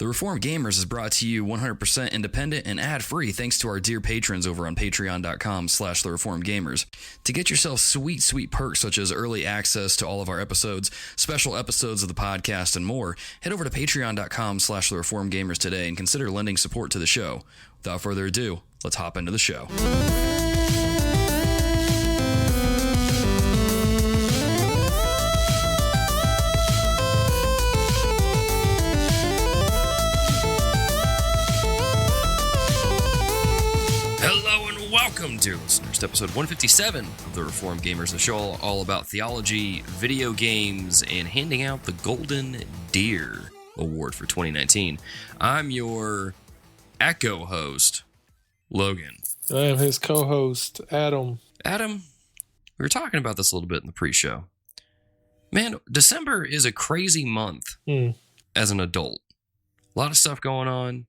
The Reformed Gamers is brought to you 100% independent and ad-free thanks to our dear patrons over on patreon.com/thereformedgamers. To get yourself sweet perks such as early access to all of our episodes, special episodes of the podcast, and more, head over to patreon.com/thereformedgamers today and consider lending support to the show. Without further ado, let's hop into the show. Welcome, dear listeners, to episode 157 of the Reformed Gamers, the show all about theology, video games, and handing out the Golden Deer Award for 2019. I'm your Echo host, Logan. I am his co-host, Adam. Adam, we were talking about this a little bit in the pre-show. Man, December is a crazy month as an adult. A lot of stuff going on.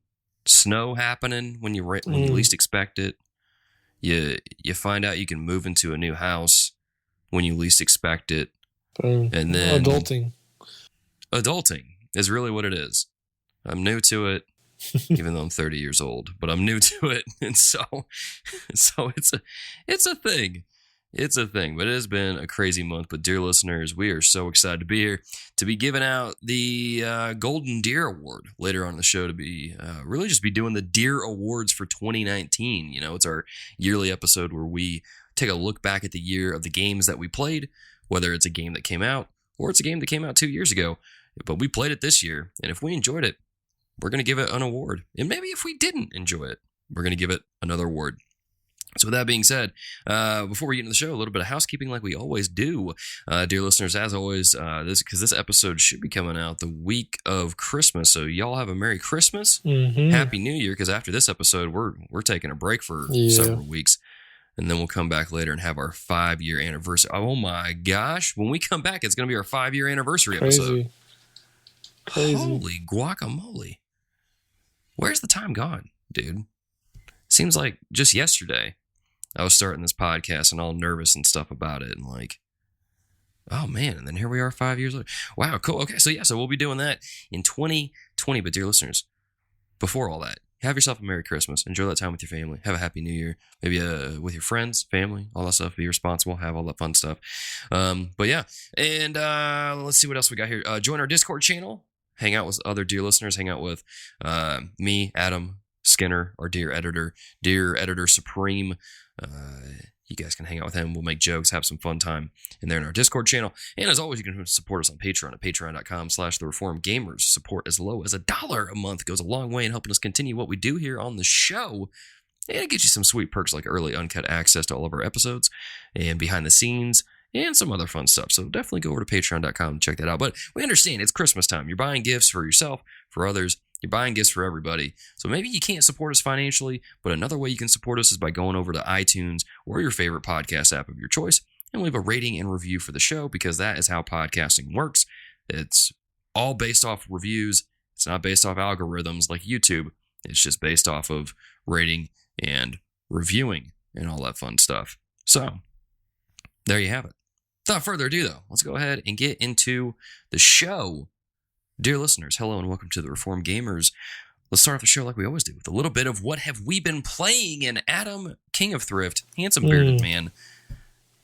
Snow happening when you least expect it. You find out you can move into a new house when you least expect it. And then Adulting is really what it is. I'm new to it, even though I'm 30 years old, but I'm new to it. And so it's a thing. It's a thing, but it has been a crazy month. But dear listeners, we are so excited to be here to be giving out the Golden Deer Award later on in the show, to be really just be doing the Deer Awards for 2019. You know, it's our yearly episode where we take a look back at the year of the games that we played, whether it's a game that came out or it's a game that came out 2 years ago, but we played it this year. And if we enjoyed it, we're going to give it an award. And maybe if we didn't enjoy it, we're going to give it another award. So with that being said, before we get into the show, a little bit of housekeeping like we always do. Dear listeners, as always, this episode should be coming out the week of Christmas. So y'all have a Merry Christmas, Happy New Year, because after this episode, we're taking a break for several weeks. And then we'll come back later and have our 5-year anniversary. Oh my gosh. When we come back, it's going to be our 5-year anniversary episode. Crazy. Holy guacamole. Where's the time gone, dude? Seems like just yesterday I was starting this podcast and all nervous and stuff about it, and like, oh man, and then here we are 5 years later. Wow, cool. Okay, so we'll be doing that in 2020. But dear listeners, before all that, have yourself a Merry Christmas. Enjoy that time with your family. Have a Happy New Year. Maybe with your friends, family, all that stuff. Be responsible. Have all that fun stuff. But yeah, and let's see what else we got here. Join our Discord channel. Hang out with other dear listeners. Hang out with me, Adam, Skinner, our dear editor supreme. You guys can hang out with him. We'll make jokes, have some fun time in there in our Discord channel. And as always, you can support us on Patreon at patreon.com/thereformedgamers. Support as low as $1 a month goes a long way in helping us continue what we do here on the show. And it gets you some sweet perks like early uncut access to all of our episodes and behind the scenes and some other fun stuff. So definitely go over to patreon.com and check that out. But we understand it's Christmas time. You're buying gifts for yourself, for others. You're buying gifts for everybody. So maybe you can't support us financially, but another way you can support us is by going over to iTunes or your favorite podcast app of your choice and leave a rating and review for the show, because that is how podcasting works. It's all based off reviews. It's not based off algorithms like YouTube. It's just based off of rating and reviewing and all that fun stuff. So there you have it. Without further ado, though, let's go ahead and get into the show. Dear listeners, hello and welcome to the Reformed Gamers. Let's start off the show like we always do with a little bit of what have we been playing. And Adam, King of Thrift, handsome bearded man,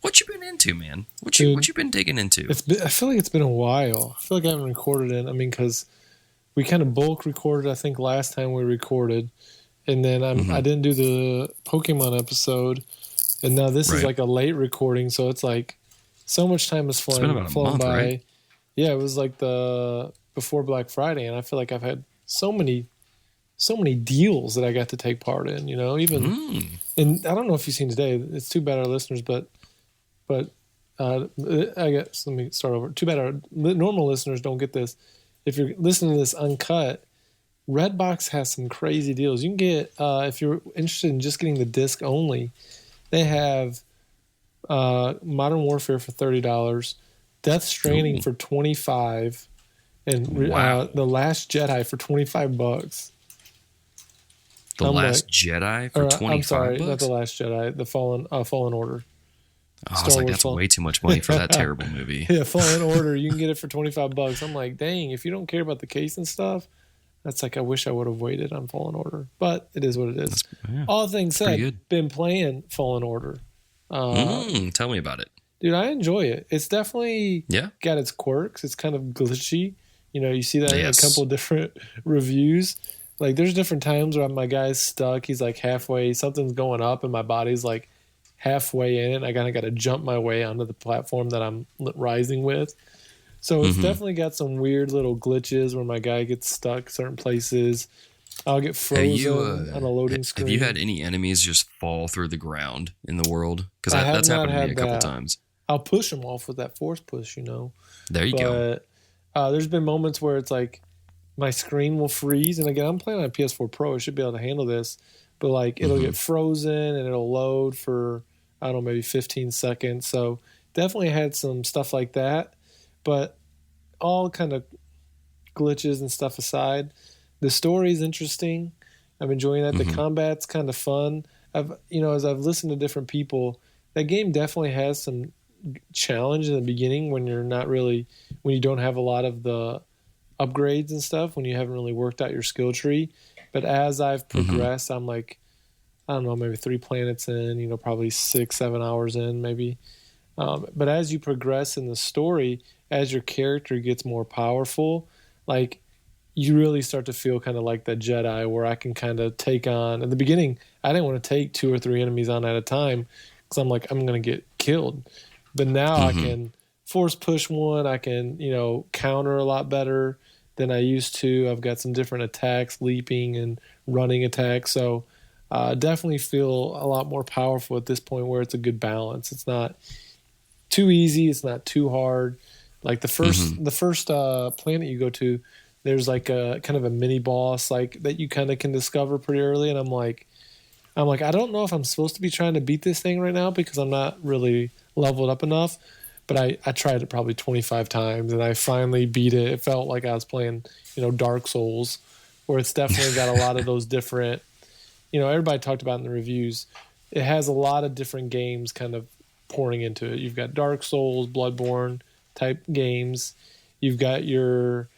what you been into, man? What you been digging into? I feel like it's been a while. I feel like I haven't recorded it. I mean, because we kind of bulk recorded, I think, last time we recorded. And then I didn't do the Pokemon episode. And now this is like a late recording. So it's like so much time has flown by. Right? Yeah, it was like before Black Friday, and I feel like I've had so many deals that I got to take part in, you know, even, and I don't know if you've seen today, it's too bad our listeners, but I guess, let me start over. Too bad our normal listeners don't get this. If you're listening to this uncut, Redbox has some crazy deals. You can get, if you're interested in just getting the disc only, they have Modern Warfare for $30, Death Stranding for $25, and The Last Jedi for $25. The Last Jedi for $25? I'm sorry, not The Last Jedi, the Fallen Order. Oh, I was like, that's way too much money for that terrible movie. Yeah, Fallen Order, you can get it for $25. I'm like, dang, if you don't care about the case and stuff, That's like, I wish I would have waited on Fallen Order, but it is what it is. Yeah, All things pretty said, good. been playing Fallen Order. Tell me about it. Dude, I enjoy it. It's definitely got its quirks. It's kind of glitchy. You know, you see that in a couple of different reviews. Like, there's different times where my guy's stuck. He's like halfway, something's going up, and my body's like halfway in it. I kind of got to jump my way onto the platform that I'm rising with. So it's definitely got some weird little glitches where my guy gets stuck certain places. I'll get frozen on a loading screen. Have you had any enemies just fall through the ground in the world? Because that's happened to me a couple times. I'll push them off with that force push, you know. There you go. There's been moments where it's like my screen will freeze. And again, I'm playing on a PS4 Pro. I should be able to handle this. But like it'll get frozen and it'll load for, I don't know, maybe 15 seconds. So definitely had some stuff like that. But all kind of glitches and stuff aside, the story is interesting. I'm enjoying that. The combat's kind of fun. As I've listened to different people, that game definitely has some challenge in the beginning when you don't have a lot of the upgrades and stuff, when you haven't really worked out your skill tree. But as I've progressed, I'm like, I don't know, maybe 3 planets in, probably 6-7 hours in maybe. But as you progress in the story, as your character gets more powerful, like you really start to feel kind of like the Jedi, where I can kind of take on. At the beginning, I didn't want to take 2 or 3 enemies on at a time because I'm like, I'm going to get killed. But now I can force push one. I can, counter a lot better than I used to. I've got some different attacks, leaping and running attacks. So definitely feel a lot more powerful at this point, where it's a good balance. It's not too easy. It's not too hard. Like the first planet you go to, there's like a kind of a mini boss like that you kind of can discover pretty early. And I'm like, I don't know if I'm supposed to be trying to beat this thing right now because I'm not really leveled up enough. But I tried it probably 25 times and I finally beat it. It felt like I was playing, Dark Souls, where it's definitely got a lot of those different, everybody talked about in the reviews. It has a lot of different games kind of pouring into it. You've got Dark Souls, Bloodborne type games. You've got your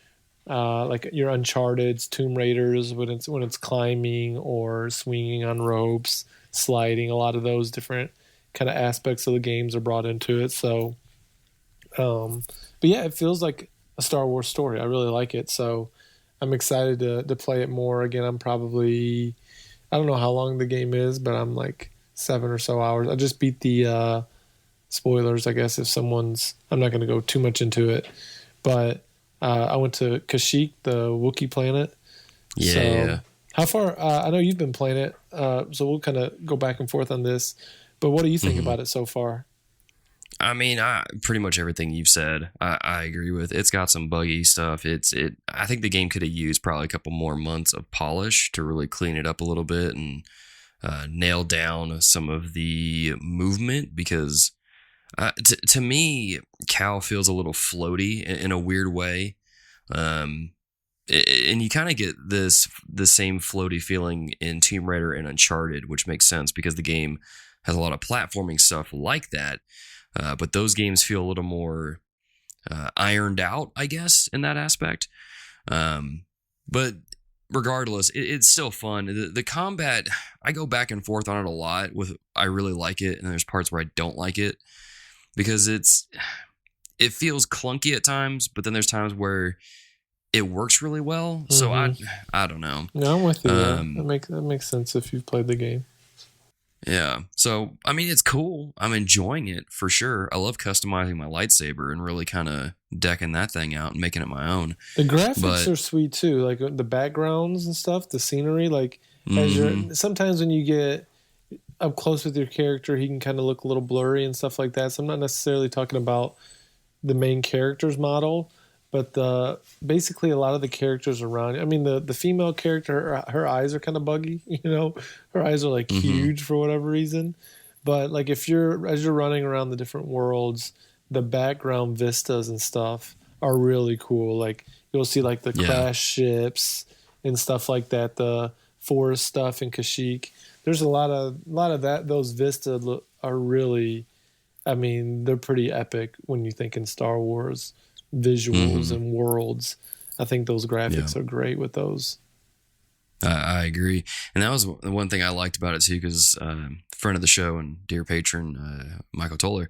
your Uncharted's, Tomb Raiders when it's climbing or swinging on ropes, sliding. A lot of those different kind of aspects of the games are brought into it. So, but yeah, it feels like a Star Wars story. I really like it. So I'm excited to play it more. Again, I'm probably, I don't know how long the game is, but I'm like 7 or so hours. I just beat the spoilers, I guess, I'm not going to go too much into it, but I went to Kashyyyk, the Wookiee planet. Yeah. So how far, I know you've been playing it, so we'll kind of go back and forth on this, but what do you think about it so far? I mean, pretty much everything you've said, I agree with. It's got some buggy stuff. I think the game could have used probably a couple more months of polish to really clean it up a little bit and nail down some of the movement, because to me, Cal feels a little floaty in a weird way. And you kind of get the same floaty feeling in Tomb Raider and Uncharted, which makes sense because the game has a lot of platforming stuff like that. But those games feel a little more ironed out, I guess, in that aspect. But regardless, it's still fun. The combat, I go back and forth on it a lot. I really like it, and there's parts where I don't like it because it feels clunky at times. But then there's times where it works really well. So I don't know. No, I'm with you. That makes sense if you've played the game. Yeah. So, I mean, it's cool. I'm enjoying it for sure. I love customizing my lightsaber and really kind of decking that thing out and making it my own. The graphics are sweet too. Like the backgrounds and stuff, the scenery, like sometimes when you get up close with your character, he can kind of look a little blurry and stuff like that. So I'm not necessarily talking about the main character's model, but basically a lot of the characters around. I mean, the female character, her eyes are kind of buggy. Her eyes are like huge for whatever reason. But like as you're running around the different worlds, the background vistas and stuff are really cool. Like you'll see like the crash ships and stuff like that. The forest stuff in Kashyyyk. There's a lot of that. Those vistas are really, I mean, they're pretty epic when you think in Star Wars visuals and worlds. I think those graphics are great with those. I agree. And that was the one thing I liked about it too, because friend of the show and dear patron, Michael Toller,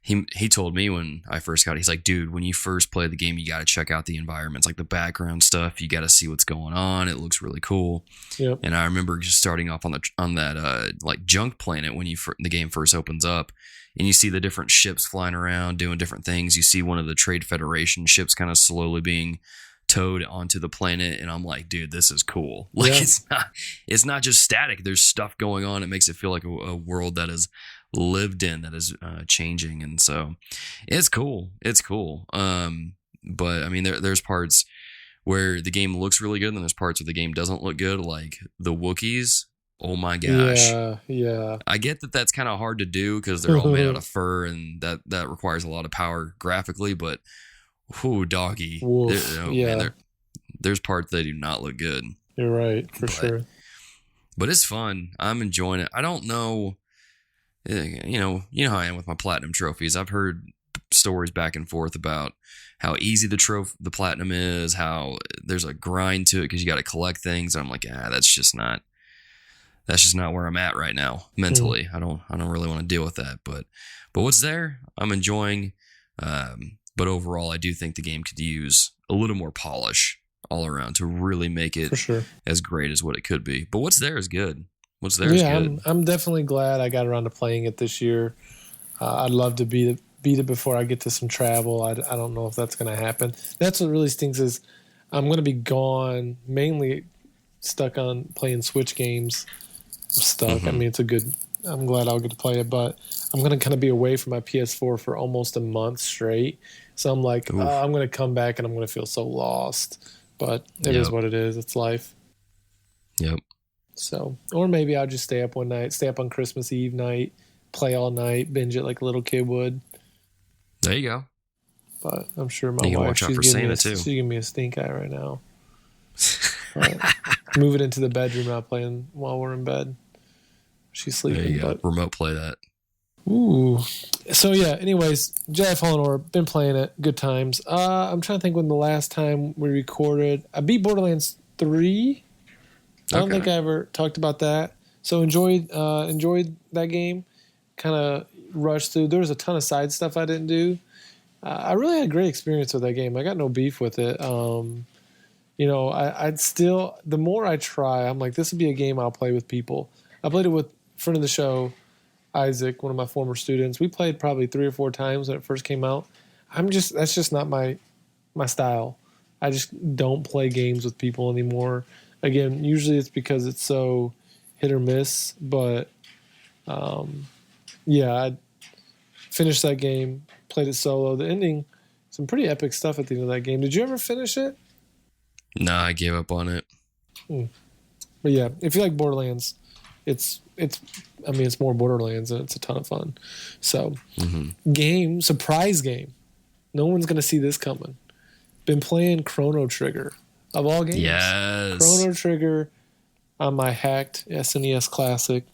he told me when I first got it, he's like, dude, when you first play the game, you got to check out the environments, like the background stuff. You got to see what's going on. It looks really cool. Yep. And I remember just starting off on that like junk planet when the game first opens up, and you see the different ships flying around doing different things. You see one of the Trade Federation ships kind of slowly being towed onto the planet, and I'm like, dude, this is cool. Like, it's not just static. There's stuff going on. It makes it feel like a world that is lived in, that is changing, and so it's cool. But I mean, there's parts where the game looks really good, and then there's parts where the game doesn't look good, like the Wookiees. Oh my gosh. Yeah. I get that that's kind of hard to do because they're all made out of fur, and that requires a lot of power graphically, but whoo, doggy. There's parts that do not look good. You're right, for sure. But it's fun. I'm enjoying it. I don't know, you know how I am with my platinum trophies. I've heard stories back and forth about how easy the platinum is, how there's a grind to it because you got to collect things. I'm like, that's just not where I'm at right now mentally. I don't really want to deal with that. But what's there, I'm enjoying. But overall, I do think the game could use a little more polish all around to really make it as great as what it could be. But what's there is good. What's there is good. I'm definitely glad I got around to playing it this year. I'd love to beat it before I get to some travel. I don't know if that's going to happen. That's what really stinks is I'm going to be gone, mainly stuck on playing Switch games. I'm stuck. I mean, I'm glad I'll get to play it, but I'm going to kind of be away from my PS4 for almost a month straight. So I'm like, I'm going to come back and I'm going to feel so lost. But it is what it is. It's life. Yep. So, or maybe I'll just stay up one night, stay up on Christmas Eve night, play all night, binge it like a little kid would. There you go. But I'm sure my wife, she's giving me a stink eye right now. Move it into the bedroom, not playing while we're in bed. She's sleeping. There you go. Remote play that. Ooh. So yeah, anyways, Jedi Fallen Order, been playing it, good times. I'm trying to think when the last time we recorded. I beat Borderlands 3. I don't think I ever talked about that. So enjoyed that game. Kind of rushed through. There was a ton of side stuff I didn't do. I really had a great experience with that game. I got no beef with it. I'd still, the more I try, I'm like, this would be a game I'll play with people. I played it with friend of the show, Isaac, one of my former students. We played probably 3 or 4 times when it first came out. That's just not my style. I just don't play games with people anymore. Again, usually it's because it's so hit or miss, but I finished that game, played it solo. The ending, some pretty epic stuff at the end of that game. Did you ever finish it? Nah, I gave up on it. But yeah, if you like Borderlands, it's more Borderlands and it's a ton of fun. So, surprise game. No one's going to see this coming. Been playing Chrono Trigger, of all games. Yes. Chrono Trigger on my hacked SNES Classic.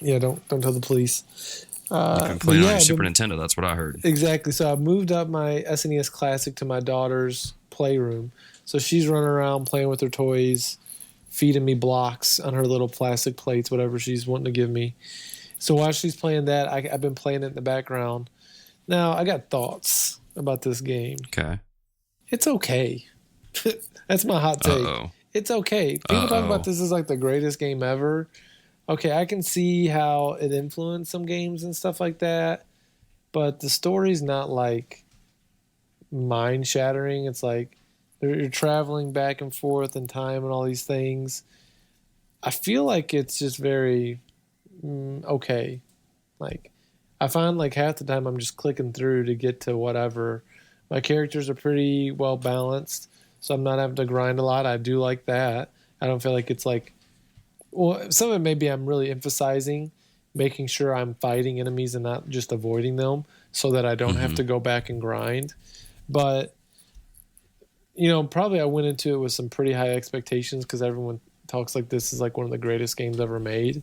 Yeah, don't tell the police. You've been playing on your Super Nintendo. That's what I heard. Exactly. So I moved up my SNES Classic to my daughter's playroom. So she's running around playing with her toys, feeding me blocks on her little plastic plates, whatever she's wanting to give me. So while she's playing that, I've been playing it in the background. Now, I got thoughts about this game. Okay. It's okay. That's my hot take. It's okay. People talk about this as like the greatest game ever. Okay, I can see how it influenced some games and stuff like that, but the story's not like mind-shattering. It's like you're traveling back and forth in time and all these things. I feel like it's just very okay. Like, I find like half the time I'm just clicking through to get to whatever. My characters are pretty well balanced, so I'm not having to grind a lot. I do like that. I don't feel like it's like, well, some of it maybe I'm really emphasizing making sure I'm fighting enemies and not just avoiding them so that I don't have to go back and grind. But, probably I went into it with some pretty high expectations because everyone talks like this is like one of the greatest games ever made.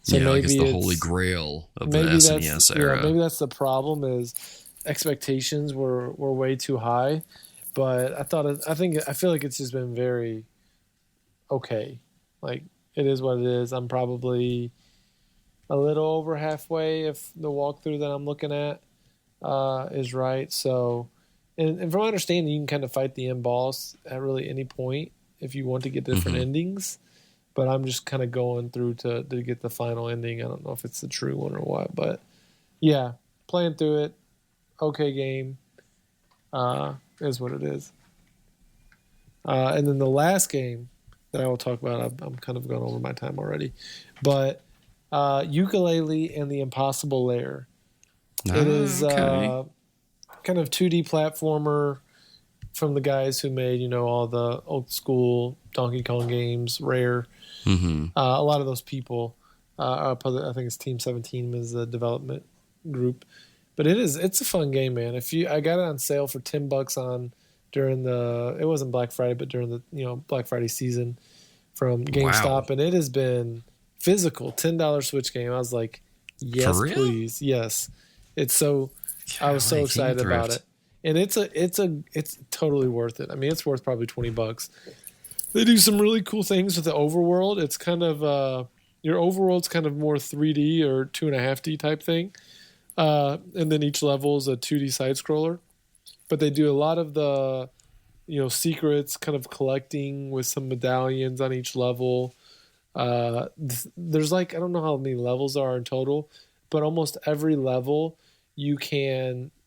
So maybe like it's the holy grail of the SNES era. Yeah, maybe that's the problem is expectations were way too high. but I feel like it's just been very okay. Like, it is what it is. I'm probably a little over halfway if the walkthrough that I'm looking at is right. So, and from my understanding, you can kind of fight the end boss at really any point if you want to get different endings. But I'm just kind of going through to get the final ending. I don't know if it's the true one or what, but yeah, playing through it, okay game, is what it is. And then the last game that I will talk about, I'm kind of going over my time already, but Ukulele and the Impossible Lair. It is kind of 2D platformer from the guys who made, all the old school Donkey Kong games, Rare. A lot of those people, I think it's Team 17 is the development group. But it's a fun game, man. I got it on sale for $10 during it wasn't Black Friday, but during the Black Friday season from GameStop, wow. And it has been physical $10 Switch game. I was like, yes, please, yes. It's so. I was so excited about it, and it's totally worth it. I mean, it's worth probably $20. They do some really cool things with the overworld. It's kind of your overworld's kind of more 3D or 2.5D type thing, and then each level is a 2D side scroller. But they do a lot of the secrets, kind of collecting with some medallions on each level. There's I don't know how many levels there are in total, but almost every level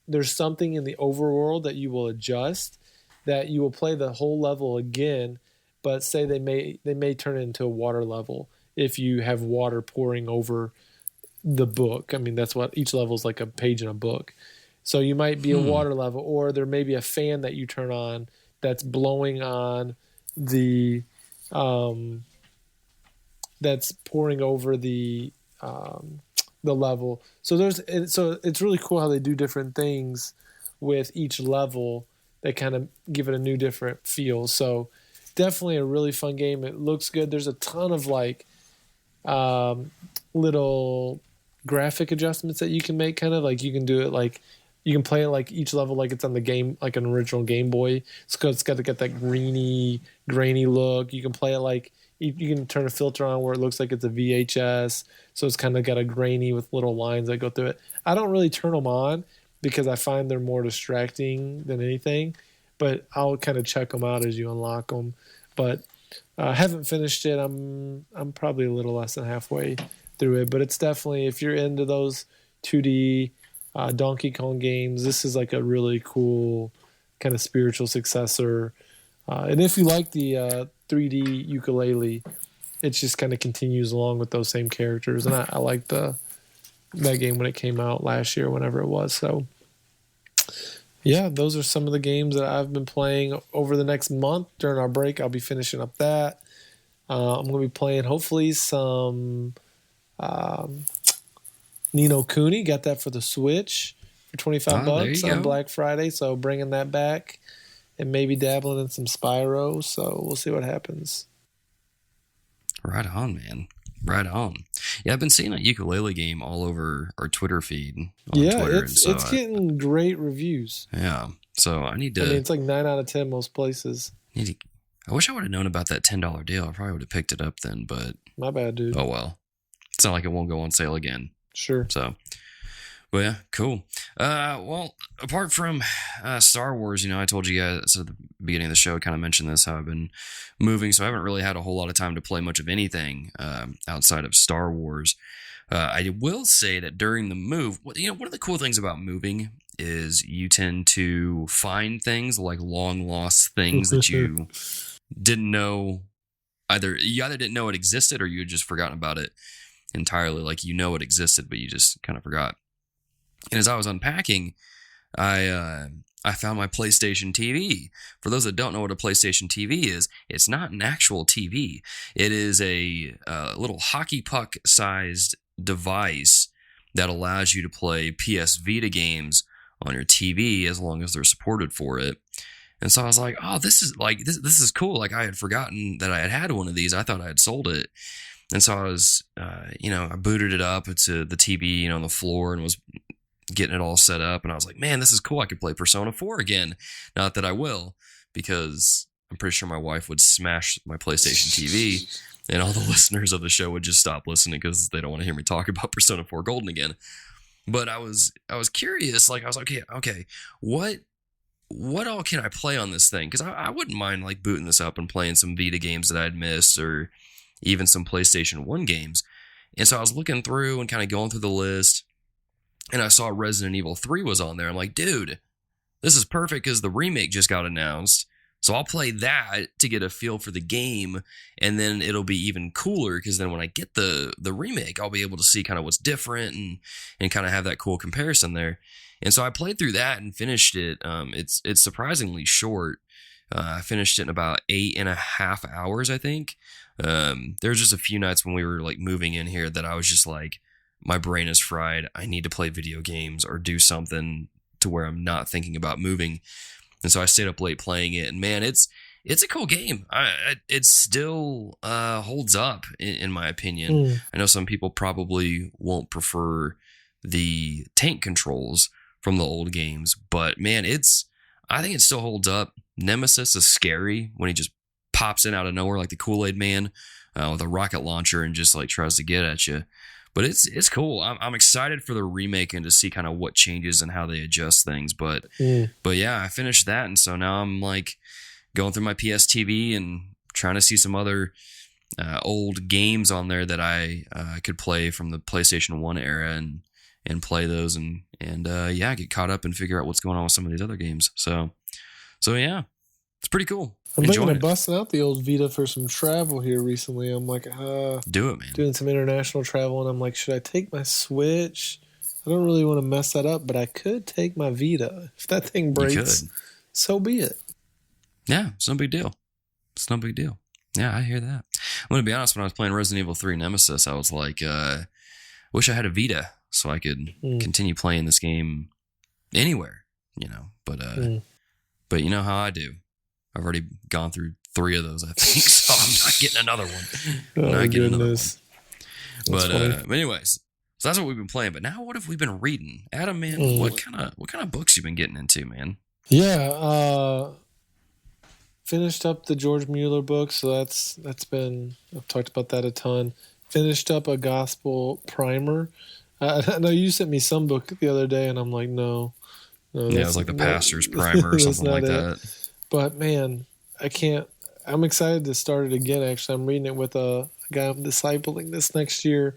there's something in the overworld that you will adjust, that you will play the whole level again, but say they may turn it into a water level if you have water pouring over the book. I mean, that's what each level is, like a page in a book. So you might be a water level, or there may be a fan that you turn on that's blowing on the that's pouring over the level. So it's really cool how they do different things with each level that kind of give it a new different feel. So definitely a really fun game. It looks good. There's a ton of little graphic adjustments that you can make, kind of you can do it you can play it each level like it's on the game, like an original Game Boy. It's got to get that grainy look. You can play it you can turn a filter on where it looks like it's a VHS, so it's kind of got a grainy with little lines that go through it. I don't really turn them on because I find they're more distracting than anything, but I'll kind of check them out as you unlock them. But I haven't finished it. I'm probably a little less than halfway through it, but it's definitely, if you're into those 2D Donkey Kong games, this is a really cool kind of spiritual successor. And if you like the 3D Ukulele, it just kind of continues along with those same characters. And I liked that game when it came out last year, whenever it was. So, yeah, those are some of the games that I've been playing over the next month. During our break, I'll be finishing up that. I'm going to be playing, hopefully, some Ni no Kuni. Got that for the Switch for $25 on Black Friday. So bringing that back. And maybe dabbling in some Spyro, so we'll see what happens. Right on, man. Right on. Yeah, I've been seeing a ukulele game all over our Twitter feed. Twitter, it's getting great reviews. Yeah, so I need to. I mean, it's 9 out of 10 most places. I wish I would have known about that $10 deal. I probably would have picked it up then, but my bad, dude. Oh well. It's not like it won't go on sale again. Sure. So. Well, yeah, cool. Well, apart from Star Wars, I told you guys at the beginning of the show, I kind of mentioned this, how I've been moving, so I haven't really had a whole lot of time to play much of anything outside of Star Wars. I will say that during the move, one of the cool things about moving is you tend to find things like long lost things that you didn't know. You either didn't know it existed or you had just forgotten about it entirely. It existed, but you just kind of forgot. And as I was unpacking, I found my PlayStation TV. For those that don't know what a PlayStation TV is, it's not an actual TV. It is a little hockey puck-sized device that allows you to play PS Vita games on your TV as long as they're supported for it. And so I was like, oh, this is cool. I had forgotten that I had one of these. I thought I had sold it. And so I was, I booted it up to the TV, on the floor, and was getting it all set up, and I was like, man, this is cool. I could play Persona 4 again. Not that I will, because I'm pretty sure my wife would smash my PlayStation TV, and all the listeners of the show would just stop listening because they don't want to hear me talk about Persona 4 Golden again. But I was curious. Like, I was like, okay, what all can I play on this thing? Because I wouldn't mind like booting this up and playing some Vita games that I'd missed, or even some PlayStation 1 games. And so I was looking through and kind of going through the list, and I saw Resident Evil 3 was on there. I'm like, dude, this is perfect because the remake just got announced. So I'll play that to get a feel for the game, and then it'll be even cooler because then when I get the remake, I'll be able to see kind of what's different and kind of have that cool comparison there. And so I played through that and finished it. It's surprisingly short. I finished it in about 8.5 hours, I think. There was just a few nights when we were like moving in here that I was just like, my brain is fried. I need to play video games or do something to where I'm not thinking about moving. And so I stayed up late playing it, and man, it's a cool game. It still holds up in my opinion. I know some people probably won't prefer the tank controls from the old games, but man, I think it still holds up. Nemesis is scary when he just pops in out of nowhere like the Kool-Aid Man with a rocket launcher and just like tries to get at you. But it's cool. I'm excited for the remake and to see kind of what changes and how they adjust things. But yeah, I finished that, and so now I'm like going through my PS TV and trying to see some other old games on there that I could play from the PlayStation 1 era and play those and yeah, get caught up and figure out what's going on with some of these other games. So yeah, it's pretty cool. I'm thinking of busting out the old Vita for some travel here recently. I'm like, do it, man. Doing some international travel, and I'm like, should I take my Switch? I don't really want to mess that up, but I could take my Vita. If that thing breaks, so be it. Yeah, it's no big deal. It's no big deal. Yeah, I hear that. I'm going to be honest, when I was playing Resident Evil 3 Nemesis, I was like, wish I had a Vita so I could continue playing this game anywhere, you know. But you know how I do. I've already gone through 3 of those, I think, so I'm not getting another one. Oh, goodness. But anyways, so that's what we've been playing. But now, what have we been reading, Adam? Man, what kind of books you been getting into, man? Yeah, finished up the George Mueller book, so that's been, I've talked about that a ton. Finished up a gospel primer. I know you sent me some book the other day, and I'm like, no. Yeah, it was like the pastor's primer or something like that. But man, I'm excited to start it again. Actually, I'm reading it with a guy I'm discipling this next year.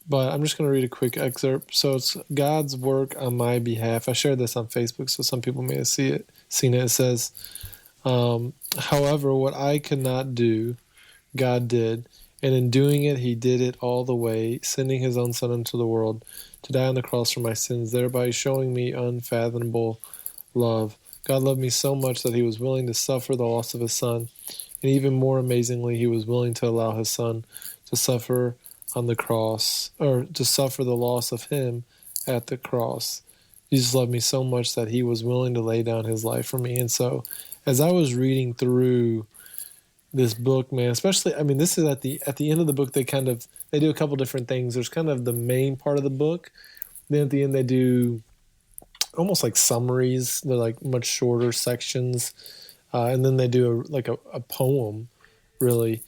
But I'm just going to read a quick excerpt. So it's God's work on my behalf. I shared this on Facebook, so some people may have seen it. It says, however, what I could not do, God did. And in doing it, he did it all the way, sending his own son into the world to die on the cross for my sins, thereby showing me unfathomable love. God loved me so much that he was willing to suffer the loss of his son. And even more amazingly, he was willing to allow his son to suffer on the cross, or to suffer the loss of him at the cross. Jesus loved me so much that he was willing to lay down his life for me. And so as I was reading through this book, man, especially, I mean, this is at the end of the book, they do a couple different things. There's kind of the main part of the book. Then at the end, they do almost like summaries. They're like much shorter sections. And then they do a poem, really,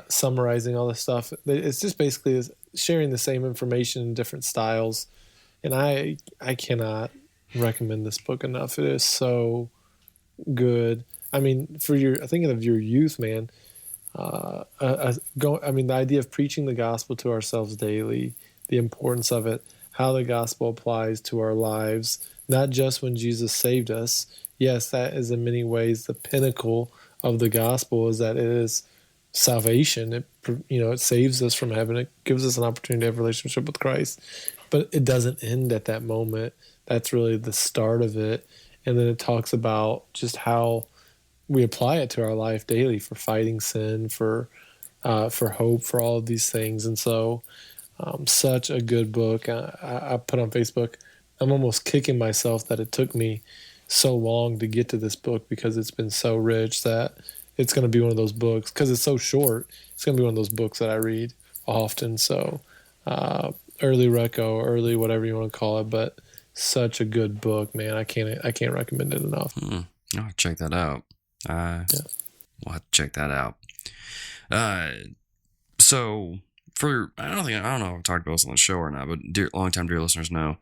summarizing all this stuff. It's just basically sharing the same information in different styles. And I cannot recommend this book enough. It is so good. I mean, thinking of your youth, man, the idea of preaching the gospel to ourselves daily, the importance of it, how the gospel applies to our lives, not just when Jesus saved us. Yes, that is in many ways the pinnacle of the gospel, is that it is salvation. It saves us from heaven. It gives us an opportunity to have a relationship with Christ, but it doesn't end at that moment. That's really the start of it. And then it talks about just how we apply it to our life daily for fighting sin, for hope, for all of these things. And so such a good book. I put on Facebook, I'm almost kicking myself that it took me so long to get to this book, because it's been so rich that it's going to be one of those books, because it's so short, it's going to be one of those books that I read often. So early reco, early whatever you want to call it, but such a good book, man. I can't recommend it enough. I'll check that out. Yeah. We'll have to check that out. So for I don't know if I've talked about this on the show or not, but long-time dear listeners know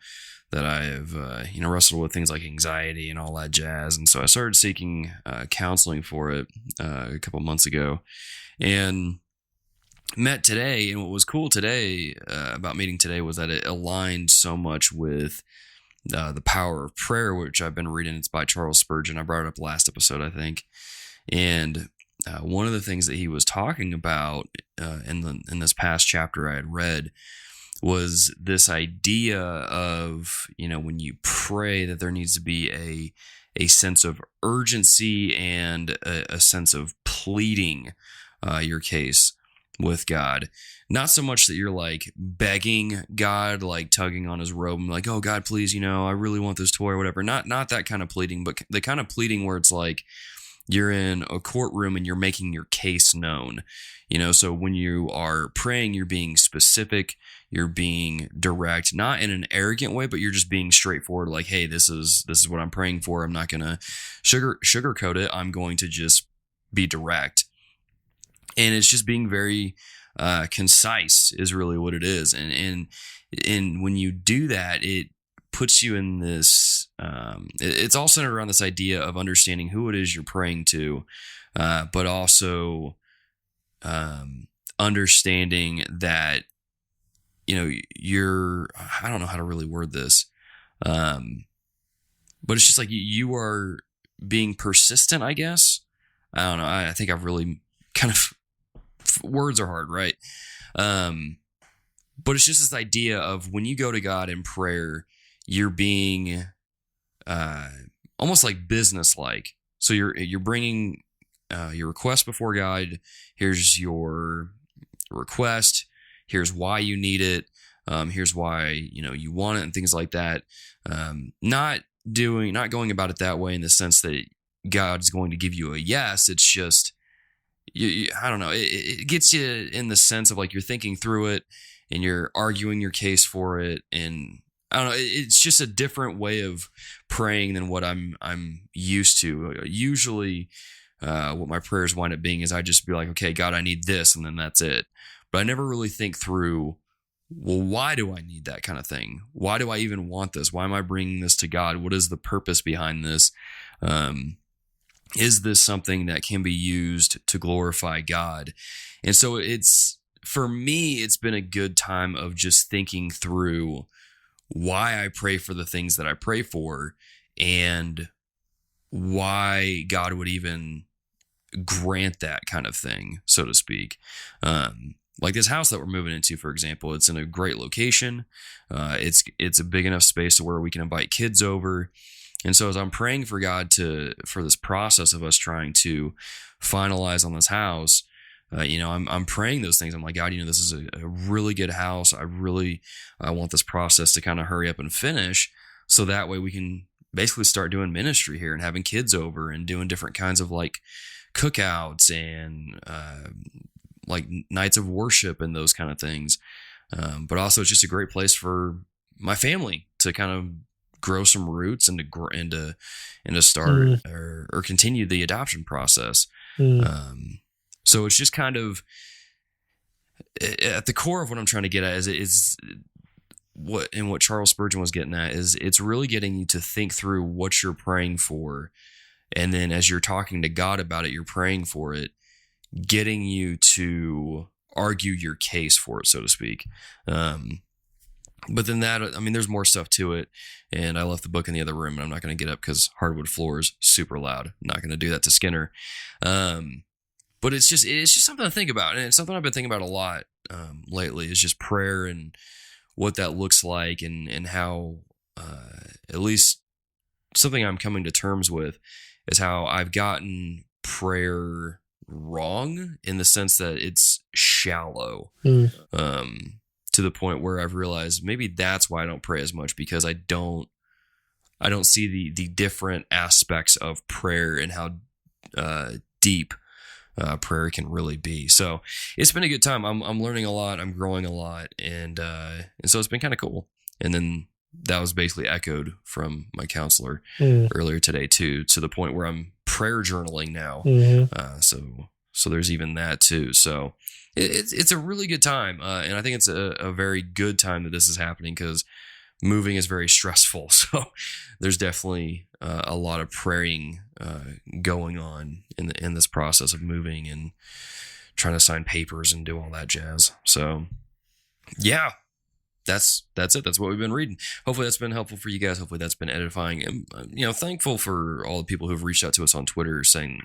that I have wrestled with things like anxiety and all that jazz, and so I started seeking counseling for it a couple months ago, and met today. And what was cool today about meeting today was that it aligned so much with The Power of Prayer, which I've been reading. It's by Charles Spurgeon. I brought it up last episode, I think, and one of the things that he was talking about in this past chapter I had read was this idea of, when you pray, that there needs to be a sense of urgency and a sense of pleading your case with God. Not so much that you're like begging God, like tugging on his robe and like, oh God, please, I really want this toy or whatever. Not that kind of pleading, but the kind of pleading where it's like you're in a courtroom and you're making your case known. So when you are praying, you're being specific, you're being direct, not in an arrogant way, but you're just being straightforward. Like, hey, this is what I'm praying for. I'm not going to sugarcoat it. I'm going to just be direct. And it's just being very concise is really what it is. And when you do that, it puts you in this, it's all centered around this idea of understanding who it is you're praying to, but also understanding that, I don't know how to really word this, but it's just like you are being persistent, I guess. I don't know. I think I've really kind of, words are hard, right? But it's just this idea of when you go to God in prayer, you're being almost like business-like. So you're bringing your request before God. Here's your request. Here's why you need it. Here's why you want it, and things like that. Not going about it that way in the sense that God's going to give you a yes. It's just I don't know. It gets you in the sense of like you're thinking through it and you're arguing your case for it, and I don't know. It's just a different way of praying than what I'm used to. Usually, what my prayers wind up being is I just be like, okay, God, I need this, and then that's it. But I never really think through, well, why do I need that kind of thing? Why do I even want this? Why am I bringing this to God? What is the purpose behind this? Is this something that can be used to glorify God? And so for me, it's been a good time of just thinking through why I pray for the things that I pray for and why God would even grant that kind of thing, so to speak. Like this house that we're moving into, for example, it's in a great location. It's a big enough space to where we can invite kids over. And so as I'm praying for God for this process of us trying to finalize on this house, I'm praying those things. I'm like, God, this is a really good house. I want this process to kind of hurry up and finish, so that way we can basically start doing ministry here and having kids over and doing different kinds of like cookouts and like nights of worship and those kind of things. But also it's just a great place for my family to kind of grow some roots and to start or continue the adoption process. So it's just kind of at the core of what I'm trying to get at is what Charles Spurgeon was getting at is it's really getting you to think through what you're praying for. And then as you're talking to God about it, you're praying for it, getting you to argue your case for it, so to speak. But then there's more stuff to it. And I left the book in the other room, and I'm not going to get up because hardwood floors super loud. I'm not going to do that to Skinner. But it's just something to think about. And it's something I've been thinking about a lot lately is just prayer and what that looks like and how at least something I'm coming to terms with is how I've gotten prayer wrong in the sense that it's shallow. To the point where I've realized maybe that's why I don't pray as much, because I don't see the different aspects of prayer and how deep prayer can really be. So it's been a good time. I'm learning a lot. I'm growing a lot, and so it's been kind of cool. And then that was basically echoed from my counselor Mm. earlier today too, to the point where I'm prayer journaling now. Mm-hmm. So there's even that too. So it's a really good time, and I think it's a very good time that this is happening, because moving is very stressful. So there's definitely a lot of praying going on in this process of moving and trying to sign papers and do all that jazz. So yeah, that's it. That's what we've been reading. Hopefully that's been helpful for you guys. Hopefully that's been edifying. And thankful for all the people who've reached out to us on Twitter saying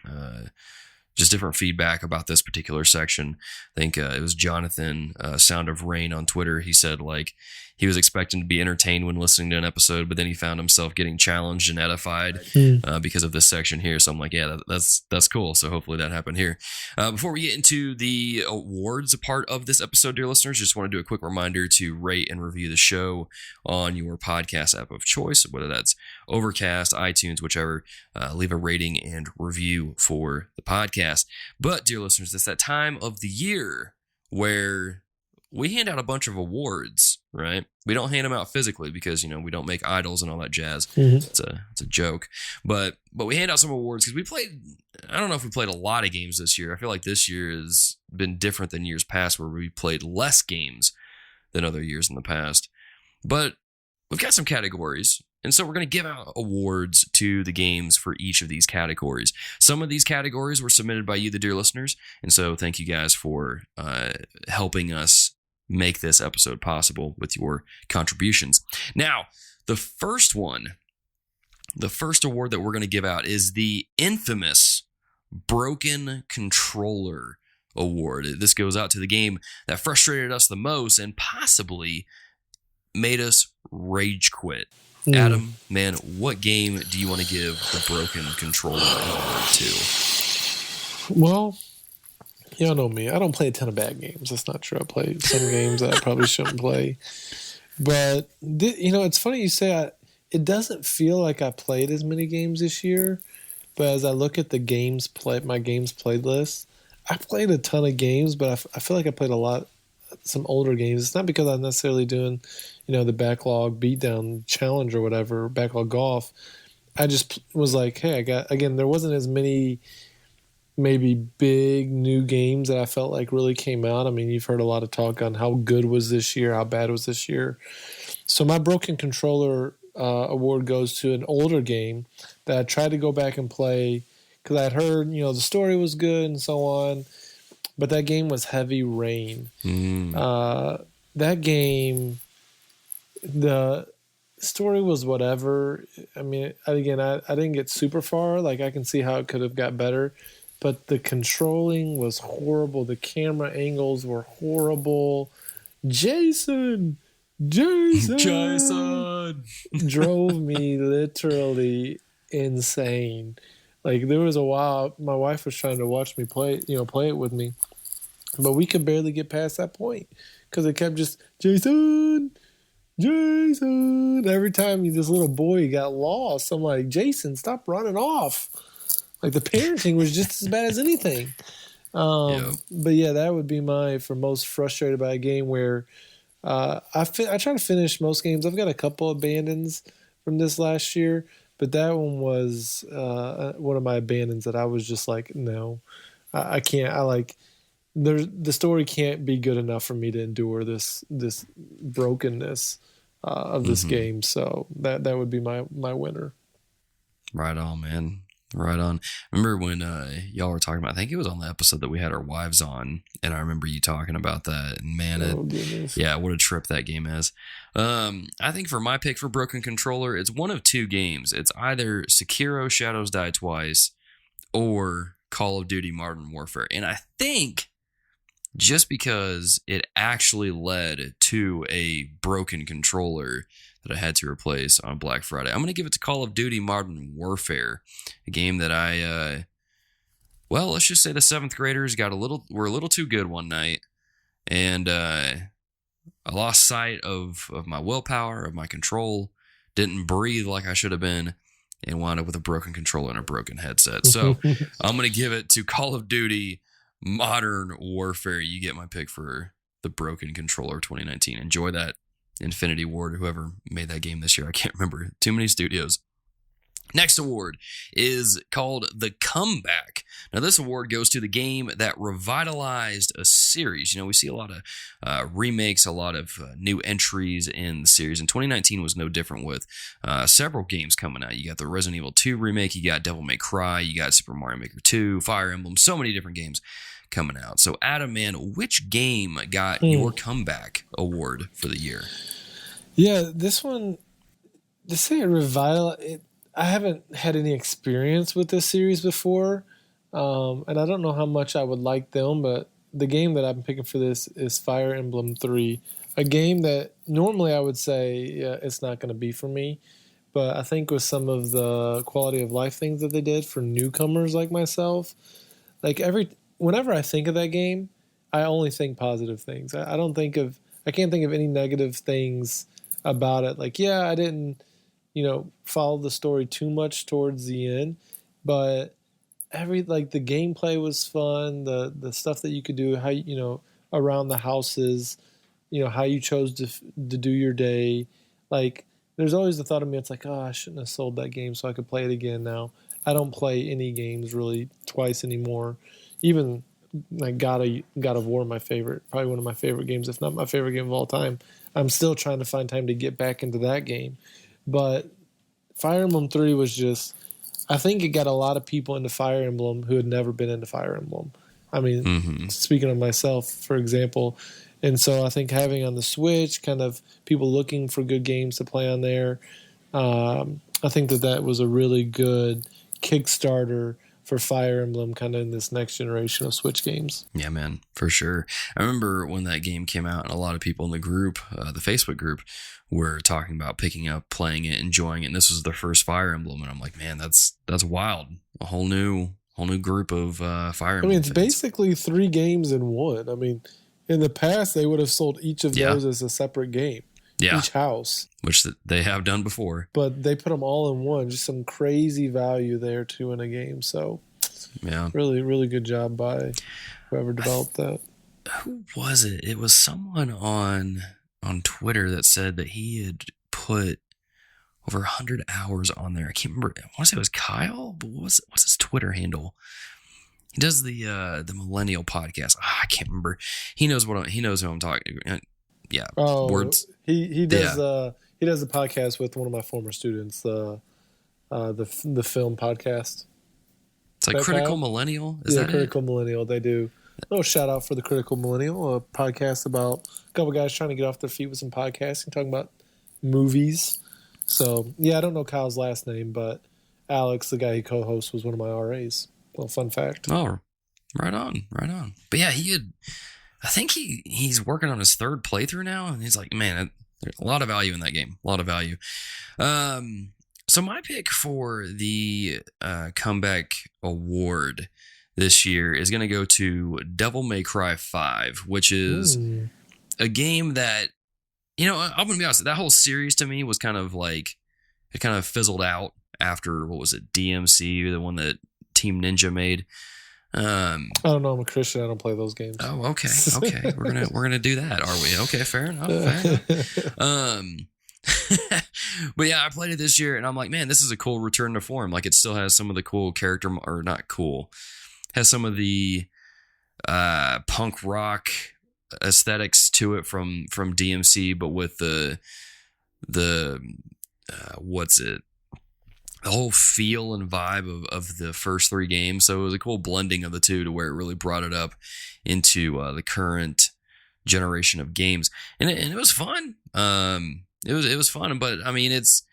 just different feedback about this particular section. I think it was Jonathan, Sound of Rain on Twitter. He said like he was expecting to be entertained when listening to an episode, but then he found himself getting challenged and edified because of this section here. So I'm like, yeah, that's cool. So hopefully that happened here. Before we get into the awards part of this episode, dear listeners, just want to do a quick reminder to rate and review the show on your podcast app of choice, whether that's Overcast, iTunes, whichever. Leave a rating and review for the podcast. But dear listeners, it's that time of the year where we hand out a bunch of awards, right? We don't hand them out physically because, we don't make idols and all that jazz. Mm-hmm. It's a joke. But we hand out some awards because I don't know if we played a lot of games this year. I feel like this year has been different than years past, where we played less games than other years in the past. But we've got some categories. And so we're going to give out awards to the games for each of these categories. Some of these categories were submitted by you, the dear listeners. And so thank you guys for helping us make this episode possible with your contributions. Now, the first award that we're going to give out is the infamous Broken Controller Award. This goes out to the game that frustrated us the most and possibly made us rage quit. Adam, man, what game do you want to give the Broken Controller Award to? Well, y'all know me. I don't play a ton of bad games. That's not true. I play some games that I probably shouldn't play. But, it's funny you say it doesn't feel like I played as many games this year. But as I look at my games played list, I played a ton of games, but I feel like I played some older games. It's not because I'm necessarily doing, the backlog beatdown challenge or whatever, backlog golf. I just was like, hey, there wasn't as many maybe big new games that I felt like really came out. I mean, you've heard a lot of talk on how good was this year, how bad was this year. So my Broken Controller award goes to an older game that I tried to go back and play because I had heard, the story was good and so on. But that game was Heavy Rain. That game, the story was whatever. I mean, again, I didn't get super far. Like, I can see how it could have got better. But the controlling was horrible. The camera angles were horrible. Jason drove me literally insane. Like, there was a while my wife was trying to watch me play it with me, but we could barely get past that point because it kept just Jason. Every time this little boy got lost, I'm like, Jason, stop running off. Like, the parenting was just as bad as anything. But yeah, that would be my for most frustrated by a game where I try to finish most games. I've got a couple abandons from this last year. But that one was one of my abandons that I was just like, no, I can't. The story can't be good enough for me to endure this brokenness of this game. So that would be my winner. Right on, man. Right on. Remember when y'all were talking about, I think it was on the episode that we had our wives on, and I remember you talking about that, and man, what a trip that game is. I think for my pick for Broken Controller, it's one of two games. It's either Sekiro Shadows Die Twice or Call of Duty Modern Warfare. And I think just because it actually led to a broken controller that I had to replace on Black Friday, I'm going to give it to Call of Duty Modern Warfare, a game that let's just say the 7th graders were a little too good one night, and I lost sight of my willpower, of my control, didn't breathe like I should have been, and wound up with a broken controller and a broken headset. So I'm going to give it to Call of Duty Modern Warfare. You get my pick for the Broken Controller 2019. Enjoy that Infinity Ward, whoever made that game this year. I can't remember. Too many studios. Next award is called The Comeback. Now, this award goes to the game that revitalized a series. We see a lot of remakes, a lot of new entries in the series, and 2019 was no different with several games coming out. You got the Resident Evil 2 remake, you got Devil May Cry, you got Super Mario Maker 2, Fire Emblem, so many different games coming out. So, Adam, man, which game got your comeback award for the year? Yeah, this one, to say it I haven't had any experience with this series before, and I don't know how much I would like them, but the game that I'm picking for this is Fire Emblem 3, a game that normally I would say it's not going to be for me, but I think with some of the quality of life things that they did for newcomers like myself, whenever I think of that game, I only think positive things. I can't think of any negative things about it. I didn't follow the story too much towards the end, but the gameplay was fun, the stuff that you could do, how around the houses, how you chose to do your day. There's always the thought of me, it's I shouldn't have sold that game so I could play it again. Now I don't play any games really twice anymore. Even God of War, my favorite, probably one of my favorite games, if not my favorite game of all time. I'm still trying to find time to get back into that game. But Fire Emblem 3 was just, I think it got a lot of people into Fire Emblem who had never been into Fire Emblem. I mean, speaking of myself, for example. And so I think having on the Switch, kind of people looking for good games to play on there, I think that was a really good Kickstarter for Fire Emblem kind of in this next generation of Switch games. Yeah, man, for sure. I remember when that game came out and a lot of people in the group, the Facebook group, were talking about picking up, playing it, enjoying it. And this was their first Fire Emblem. And I'm like, man, that's wild. A whole new group of Fire Emblem. It's basically 3 games in one. In the past, they would have sold each of those as a separate game. Yeah. Each house. Which they have done before. But they put them all in one. Just some crazy value there, too, in a game. So, yeah, really, really good job by whoever developed that. Who was it? It was someone on Twitter that said that he had put over 100 hours on there. I can't remember. I want to say it was Kyle, but what's his Twitter handle? He does the Millennial podcast. I can't remember. He knows who I'm talking. Yeah. Oh, words. He does. He does a podcast with one of my former students. The film podcast. It's like Critical Millennial. Is that Critical it? Millennial. They do. A little shout out for the Critical Millennial, a podcast about a couple guys trying to get off their feet with some podcasting, talking about movies. So yeah, I don't know Kyle's last name, but Alex, the guy he co-hosts, was one of my RAs. Well, fun fact. Oh, right on. But yeah, I think he's working on his 3rd playthrough now, and he's like, man, there's a lot of value in that game. A lot of value. So my pick for the comeback award this year is going to go to Devil May Cry 5, which is a game that, I'm going to be honest, that whole series to me was kind of like, it kind of fizzled out after, what was it, DMC, the one that Team Ninja made. I don't know. I'm a Christian. I don't play those games. Oh, okay. We're gonna do that, are we? Okay, fair enough. But yeah, I played it this year, and I'm like, man, this is a cool return to form. Like, it still has some of the cool character, or not cool, has some of the punk rock aesthetics to it from DMC, but with the what's it? The whole feel and vibe of the first 3 games. So it was a cool blending of the two to where it really brought it up into the current generation of games. And it was fun. It was fun, but I mean, it's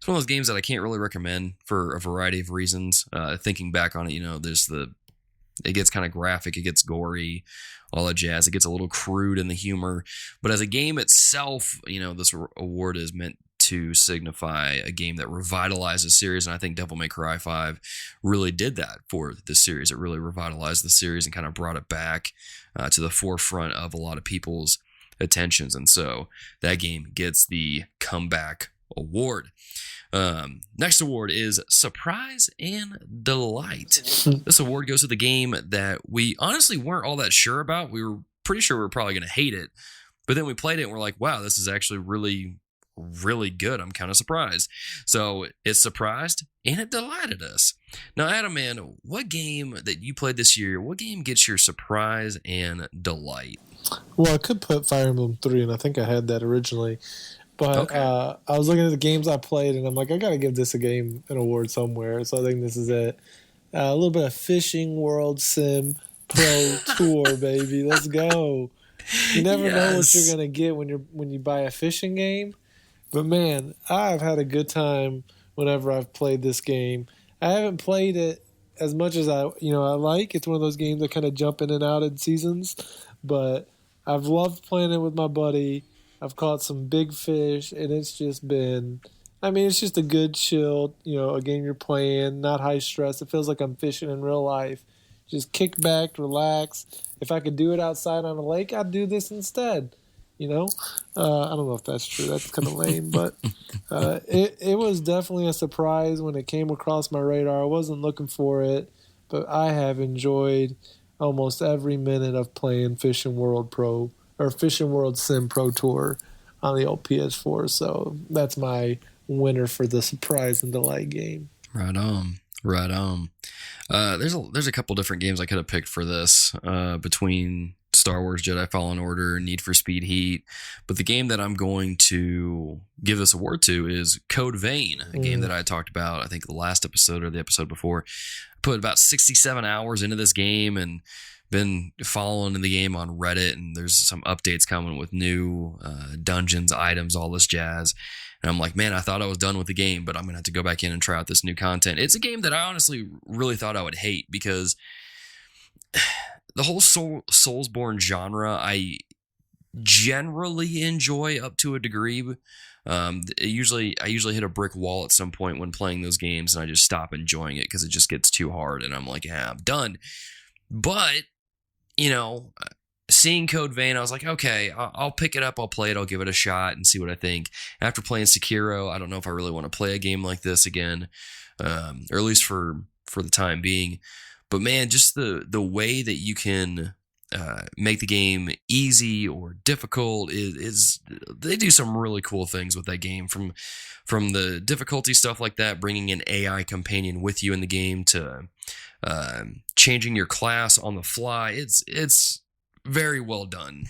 one of those games that I can't really recommend for a variety of reasons. Thinking back on it, it gets kind of graphic, it gets gory, all that jazz. It gets a little crude in the humor. But as a game itself, this award is meant to signify a game that revitalized the series, and I think Devil May Cry 5 really did that for the series. It really revitalized the series and kind of brought it back to the forefront of a lot of people's attentions, and so that game gets the comeback award. Next award is Surprise and Delight. This award goes to the game that we honestly weren't all that sure about. We were pretty sure we were probably going to hate it, But then we played it and we're like, wow, this is actually really, really good. I'm kind of surprised. So it surprised and it delighted us. Now, Adam, man, what game that you played this year, what game gets your surprise and delight? Well, I could put Fire Emblem 3, and I think I had that originally. But Okay. I was looking at the games I played, and I'm like, I got to give this an award somewhere. So I think this is it. A little bit of Fishing World Sim Pro Tour, baby. Let's go. You never know what you're gonna get when you buy a fishing game. But man, I've had a good time whenever I've played this game. I haven't played it as much as I like. It's one of those games that kind of jump in and out in seasons, but I've loved playing it with my buddy. I've caught some big fish, and it's just been. I mean, it's just a good, chill, a game you're playing, not high stress. It feels like I'm fishing in real life. Just kick back, relax. If I could do it outside on a lake, I'd do this instead. I don't know if that's true. That's kind of lame, but it was definitely a surprise when it came across my radar. I wasn't looking for it, but I have enjoyed almost every minute of playing Fishing World Sim Pro Tour on the old PS4. So that's my winner for the surprise and delight game. Right on. There's a couple different games I could have picked for this between Star Wars Jedi Fallen Order and Need for Speed Heat, but the game that I'm going to give this award to is Code Vein, a game that I talked about I think the last episode or the episode before. I put about 67 hours into this game and been following the game on Reddit, and there's some updates coming with new dungeons, items, all this jazz. And I'm like, man, I thought I was done with the game, but I'm going to have to go back in and try out this new content. It's a game that I honestly really thought I would hate because the whole Soulsborne genre, I generally enjoy up to a degree. I usually hit a brick wall at some point when playing those games, and I just stop enjoying it because it just gets too hard, and I'm like, yeah, I'm done. But, seeing Code Vein, I was like, okay, I'll pick it up, I'll play it, I'll give it a shot and see what I think. After playing Sekiro, I don't know if I really want to play a game like this again, or at least for the time being. But man, just the way that you can make the game easy or difficult is they do some really cool things with that game, from the difficulty stuff like that, bringing an AI companion with you in the game, to changing your class on the fly. It's very well done,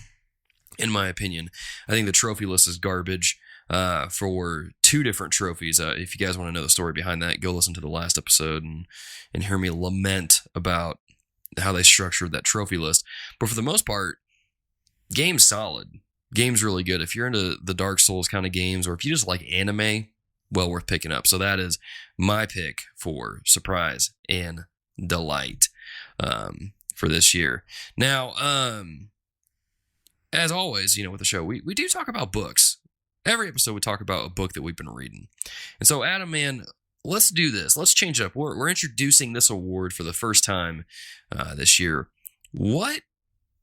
in my opinion. I think the trophy list is garbage for 2 different trophies. If you guys want to know the story behind that, go listen to the last episode and hear me lament about how they structured that trophy list. But for the most part, game's solid. Game's really good. If you're into the Dark Souls kind of games, or if you just like anime, well worth picking up. So that is my pick for surprise and delight for this year. Now, as always, with the show, we do talk about books. Every episode we talk about a book that we've been reading. And so, Adam, man, let's do this. Let's change it up. We're introducing this award for the first time this year. What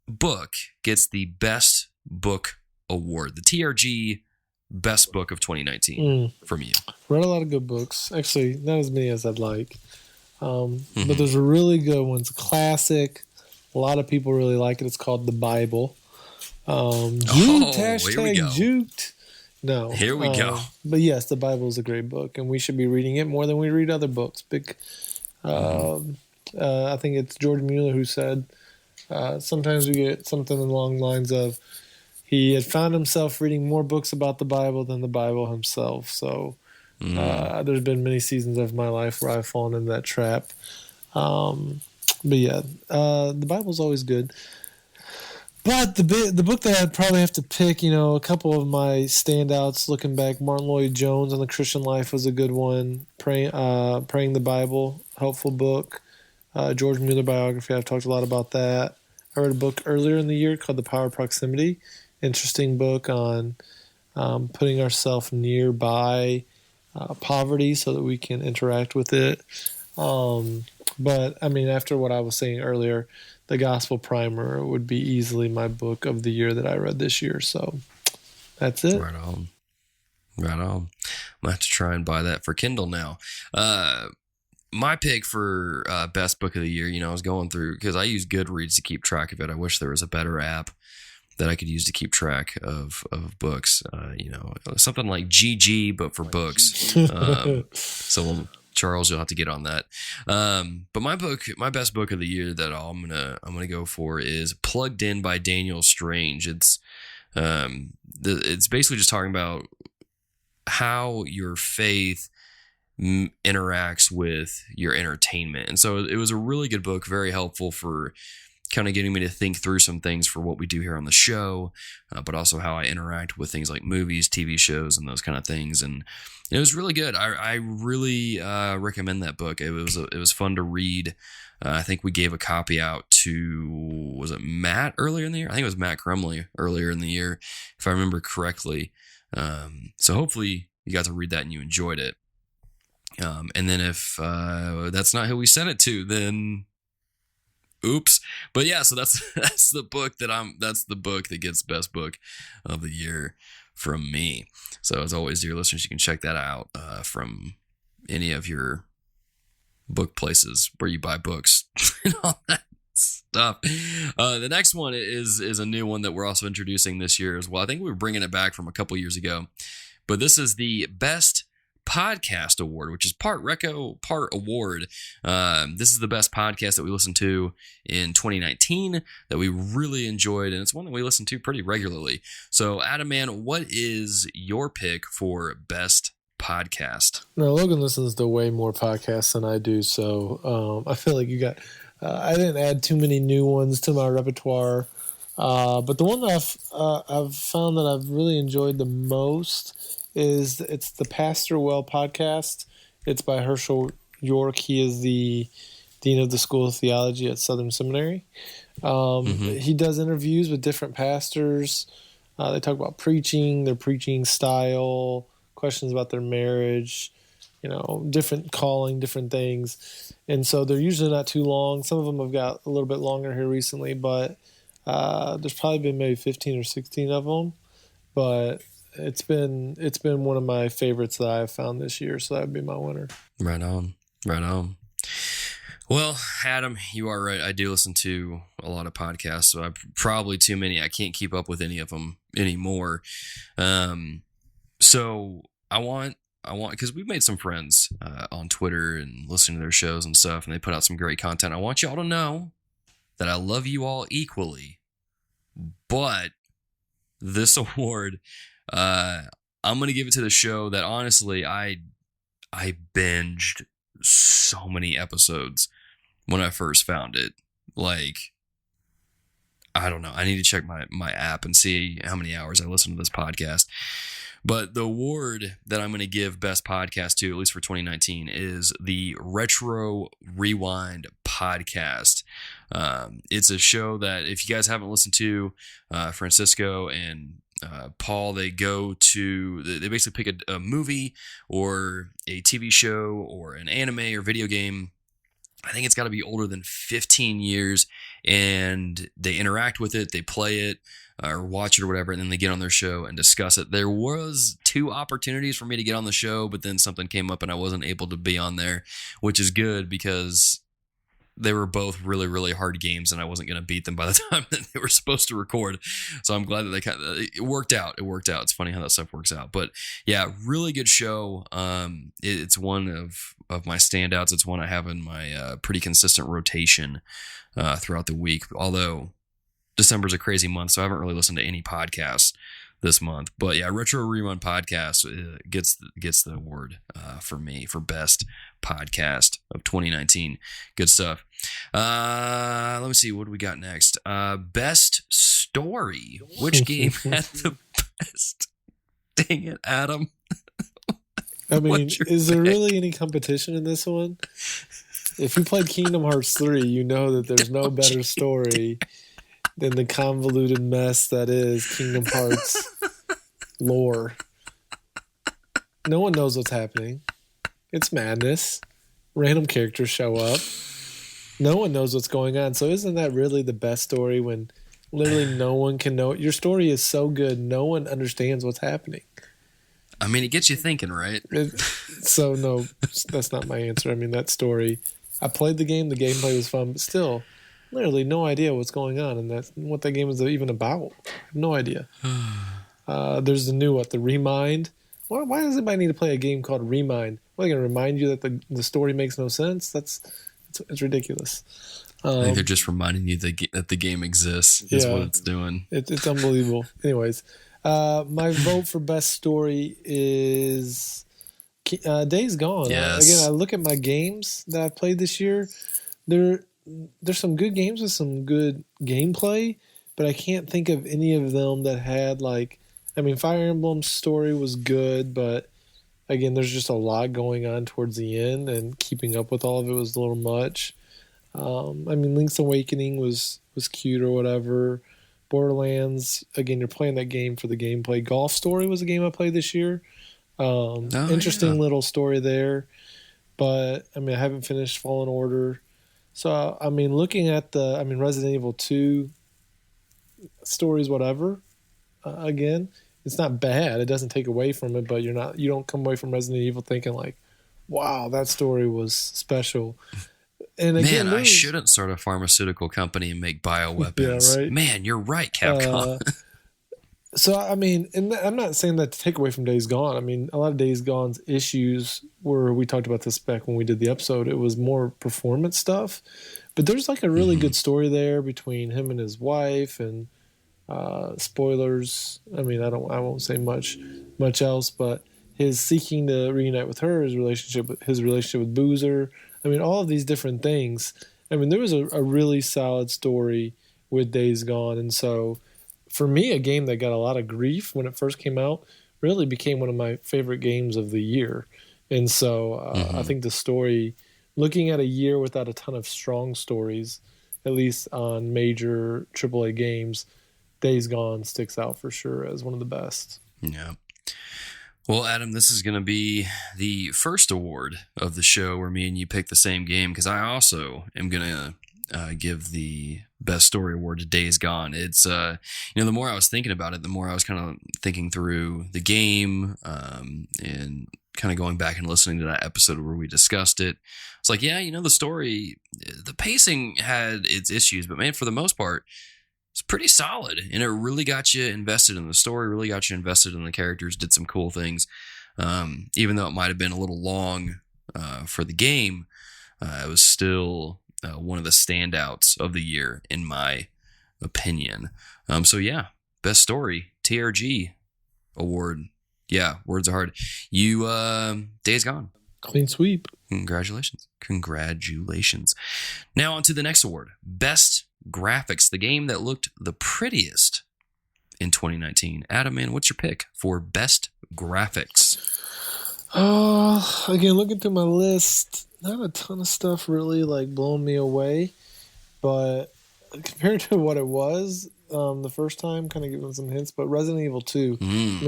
book gets the Best Book Award? The TRG Best Book of 2019 from you. Read a lot of good books. Actually, not as many as I'd like. But there's a really good one. It's a classic. A lot of people really like it. It's called The Bible. Juked, hashtag juked. No. Here we go. But yes, The Bible is a great book, and we should be reading it more than we read other books. I think it's George Mueller who said, sometimes we get something along the lines of, he had found himself reading more books about the Bible than the Bible himself. So there's been many seasons of my life where I've fallen into that trap. But yeah, the Bible's always good. But the book that I'd probably have to pick, a couple of my standouts looking back, Martin Lloyd-Jones on the Christian life was a good one. Praying the Bible, helpful book. George Mueller biography, I've talked a lot about that. I read a book earlier in the year called The Power of Proximity. Interesting book on putting ourselves nearby poverty so that we can interact with it. But, I mean, after what I was saying earlier, The Gospel Primer would be easily my book of the year that I read this year. So that's it. Right on. I'm going to have to try and buy that for Kindle now. My pick for best book of the year, I was going through, because I use Goodreads to keep track of it. I wish there was a better app. that I could use to keep track of books. Something like GG, but for books. Charles, you'll have to get on that. But my best book of the year that I'm gonna go for is Plugged In by Daniel Strange. It's basically just talking about how your faith interacts with your entertainment. And so it was a really good book, very helpful for kind of getting me to think through some things for what we do here on the show, but also how I interact with things like movies, TV shows, and those kind of things. And it was really good. I really recommend that book. It was fun to read. I think we gave a copy out to, was it Matt earlier in the year? I think it was Matt Crumley earlier in the year, if I remember correctly. So hopefully you got to read that and you enjoyed it. And then if that's not who we sent it to, then oops. But yeah, so that's the book that gets best book of the year from me. So as always, dear listeners, you can check that out from any of your book places where you buy books and all that stuff. The next one is a new one that we're also introducing this year as well. I think we were bringing it back from a couple years ago, but this is the Best Podcast Award, which is part Reco, part award. This is the best podcast that we listened to in 2019 that we really enjoyed, and it's one that we listen to pretty regularly. So, Adam, man, what is your pick for best podcast? No, Logan listens to way more podcasts than I do, so I feel like you got. I didn't add too many new ones to my repertoire, but the one that I've found that I've really enjoyed the most is it's the Pastor Well podcast. It's by Herschel York. He is the dean of the School of Theology at Southern Seminary. He does interviews with different pastors. They talk about preaching, their preaching style, questions about their marriage, different calling, different things. And so they're usually not too long. Some of them have got a little bit longer here recently, but there's probably been maybe 15 or 16 of them. But it's been one of my favorites that I've found this year, so that would be my winner. Right on. Well, Adam, you are right. I do listen to a lot of podcasts, so I'm probably too many. I can't keep up with any of them anymore. So I want because we've made some friends on Twitter and listening to their shows and stuff, and they put out some great content. I want y'all to know that I love you all equally, but this award, I'm going to give it to the show that honestly I binged so many episodes when I first found it. Like, I don't know. I need to check my app and see how many hours I listened to this podcast. But the award that I'm going to give Best Podcast to, at least for 2019, is the Retro Rewind Podcast. It's a show that, if you guys haven't listened to, Francisco and Paul, they basically pick a movie or a TV show or an anime or video game. I think it's got to be older than 15 years, and they interact with it, they play it or watch it or whatever, and then they get on their show and discuss it. There was 2 opportunities for me to get on the show, but then something came up and I wasn't able to be on there, which is good because they were both really, really hard games, and I wasn't going to beat them by the time that they were supposed to record. So I'm glad that it worked out. It's funny how that stuff works out. But yeah, really good show. It's one of my standouts. It's one I have in my pretty consistent rotation throughout the week. Although December's a crazy month, so I haven't really listened to any podcasts this month. But yeah, Retro Rerun Podcast gets the award for me for best podcast of 2019. Good stuff. Let me see, what do we got next? Best story. Which game had the best? Dang it, Adam. I mean, is there really any competition in this one? If you played Kingdom Hearts 3, you know that there's no better story than the convoluted mess that is Kingdom Hearts lore. No one knows what's happening. It's madness. Random characters show up. No one knows what's going on. So isn't that really the best story when literally no one can know? Your story is so good, no one understands what's happening. I mean, it gets you thinking, right? So no, that's not my answer. I mean, that story, I played the game, the gameplay was fun, but still, literally no idea what's going on and that's what that game is even about. I have no idea. There's the new the Remind. Why does anybody need to play a game called Remind? What, are they going to remind you that the story makes no sense? It's ridiculous. I think they're just reminding you that the game exists. Is what it's doing. It's unbelievable. Anyways, my vote for best story is Days Gone. Yes. Again, I look at my games that I've played this year. There's some good games with some good gameplay, but I can't think of any of them that had Fire Emblem's story was good, but again, there's just a lot going on towards the end, and keeping up with all of it was a little much. Link's Awakening was cute or whatever. Borderlands, again, you're playing that game for the gameplay. Golf Story was a game I played this year. Interesting little story there. But, I haven't finished Fallen Order. So, looking at Resident Evil 2 stories, whatever, again, it's not bad. It doesn't take away from it, but you don't come away from Resident Evil thinking like, wow, that story was special. And again, I shouldn't start a pharmaceutical company and make bioweapons. Yeah, right? Man, you're right, Capcom. So, and I'm not saying that to take away from Days Gone. A lot of Days Gone's issues were, we talked about this back when we did the episode, it was more performance stuff. But there's a really good story there between him and his wife, and spoilers. I won't say much else, but his seeking to reunite with her, his relationship with Boozer. All of these different things. There was a really solid story with Days Gone. And so, for me, a game that got a lot of grief when it first came out really became one of my favorite games of the year. And so, I think the story, looking at a year without a ton of strong stories, at least on major AAA games, Days Gone sticks out for sure as one of the best. Yeah. Well, Adam, this is going to be the first award of the show where me and you pick the same game, because I also am going to give the best story award to Days Gone. It's, the more I was thinking about it, the more I was kind of thinking through the game and kind of going back and listening to that episode where we discussed it. It's like, the story, the pacing had its issues, but man, for the most part, it's pretty solid, and it really got you invested in the story, really got you invested in the characters, did some cool things. Even though it might have been a little long for the game, it was still one of the standouts of the year, in my opinion. Best story, TRG award. Yeah, words are hard. You, Days Gone. Clean sweep. Congratulations. Now on to the next award, Best Graphics, the game that looked the prettiest in 2019. Adam, man, what's your pick for Best Graphics? Again, looking through my list, not a ton of stuff really blowing me away, but compared to what it was the first time, kind of giving some hints, but Resident Evil 2,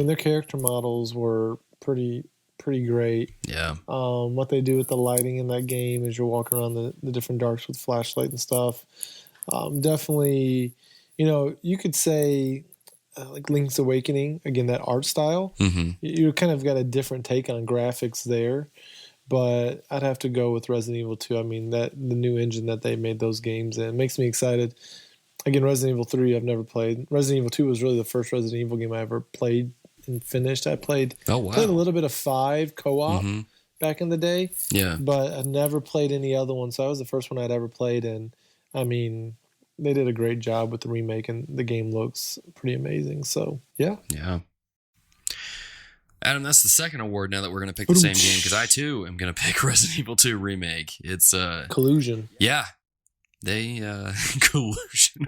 their character models were pretty great. Yeah. What they do with the lighting in that game as you're walking around the different darks with flashlight and stuff. Definitely, you could say Link's Awakening, again, that art style. You kind of got a different take on graphics there, but I'd have to go with Resident Evil 2. The new engine that they made those games in makes me excited. Again, Resident Evil 3 I've never played. Resident Evil 2 was really the first Resident Evil game I ever played and finished. I played a little bit of 5 co-op back in the day, but I've never played any other one, so that was the first one I'd ever played, and they did a great job with the remake, and the game looks pretty amazing. So, yeah. Yeah. Adam, that's the second award now that we're going to pick the same game, because I, too, am going to pick Resident Evil 2 Remake. It's Collusion. Yeah. They, Collusion.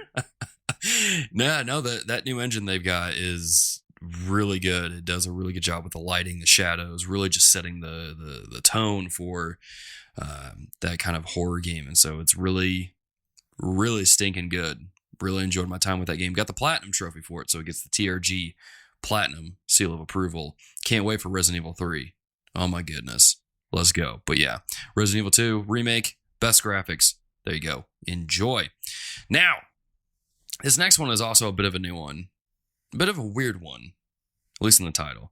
No, that new engine they've got is really good. It does a really good job with the lighting, the shadows, really just setting the tone for that kind of horror game. And so it's really stinking good. Really enjoyed my time with that game. Got the Platinum trophy for it, so it gets the TRG Platinum seal of approval. Can't wait for Resident Evil 3. Oh my goodness. Let's go. But yeah, Resident Evil 2 Remake, best graphics. There you go. Enjoy. Now, this next one is also a bit of a new one. A bit of a weird one, at least in the title.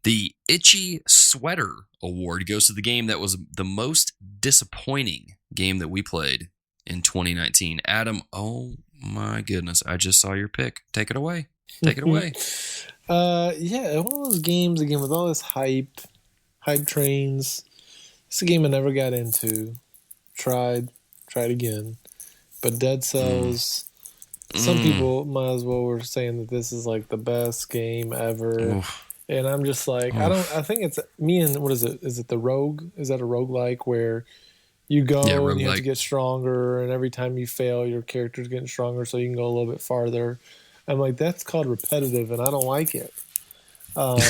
The Itchy Sweater Award goes to the game that was the most disappointing game that we played in 2019. Adam, oh my goodness, I just saw your pick. Take it away. Take it away. Yeah, one of those games again with all this hype trains. It's a game I never got into. Tried again, but Dead Cells. Some people might as well were saying that this is like the best game ever. Oof. And I'm just like, I think it's me and what is it? Is it the Rogue? Is that a roguelike where you go and you have to get stronger, and every time you fail, your character's getting stronger so you can go a little bit farther? I'm like, that's called repetitive, and I don't like it. But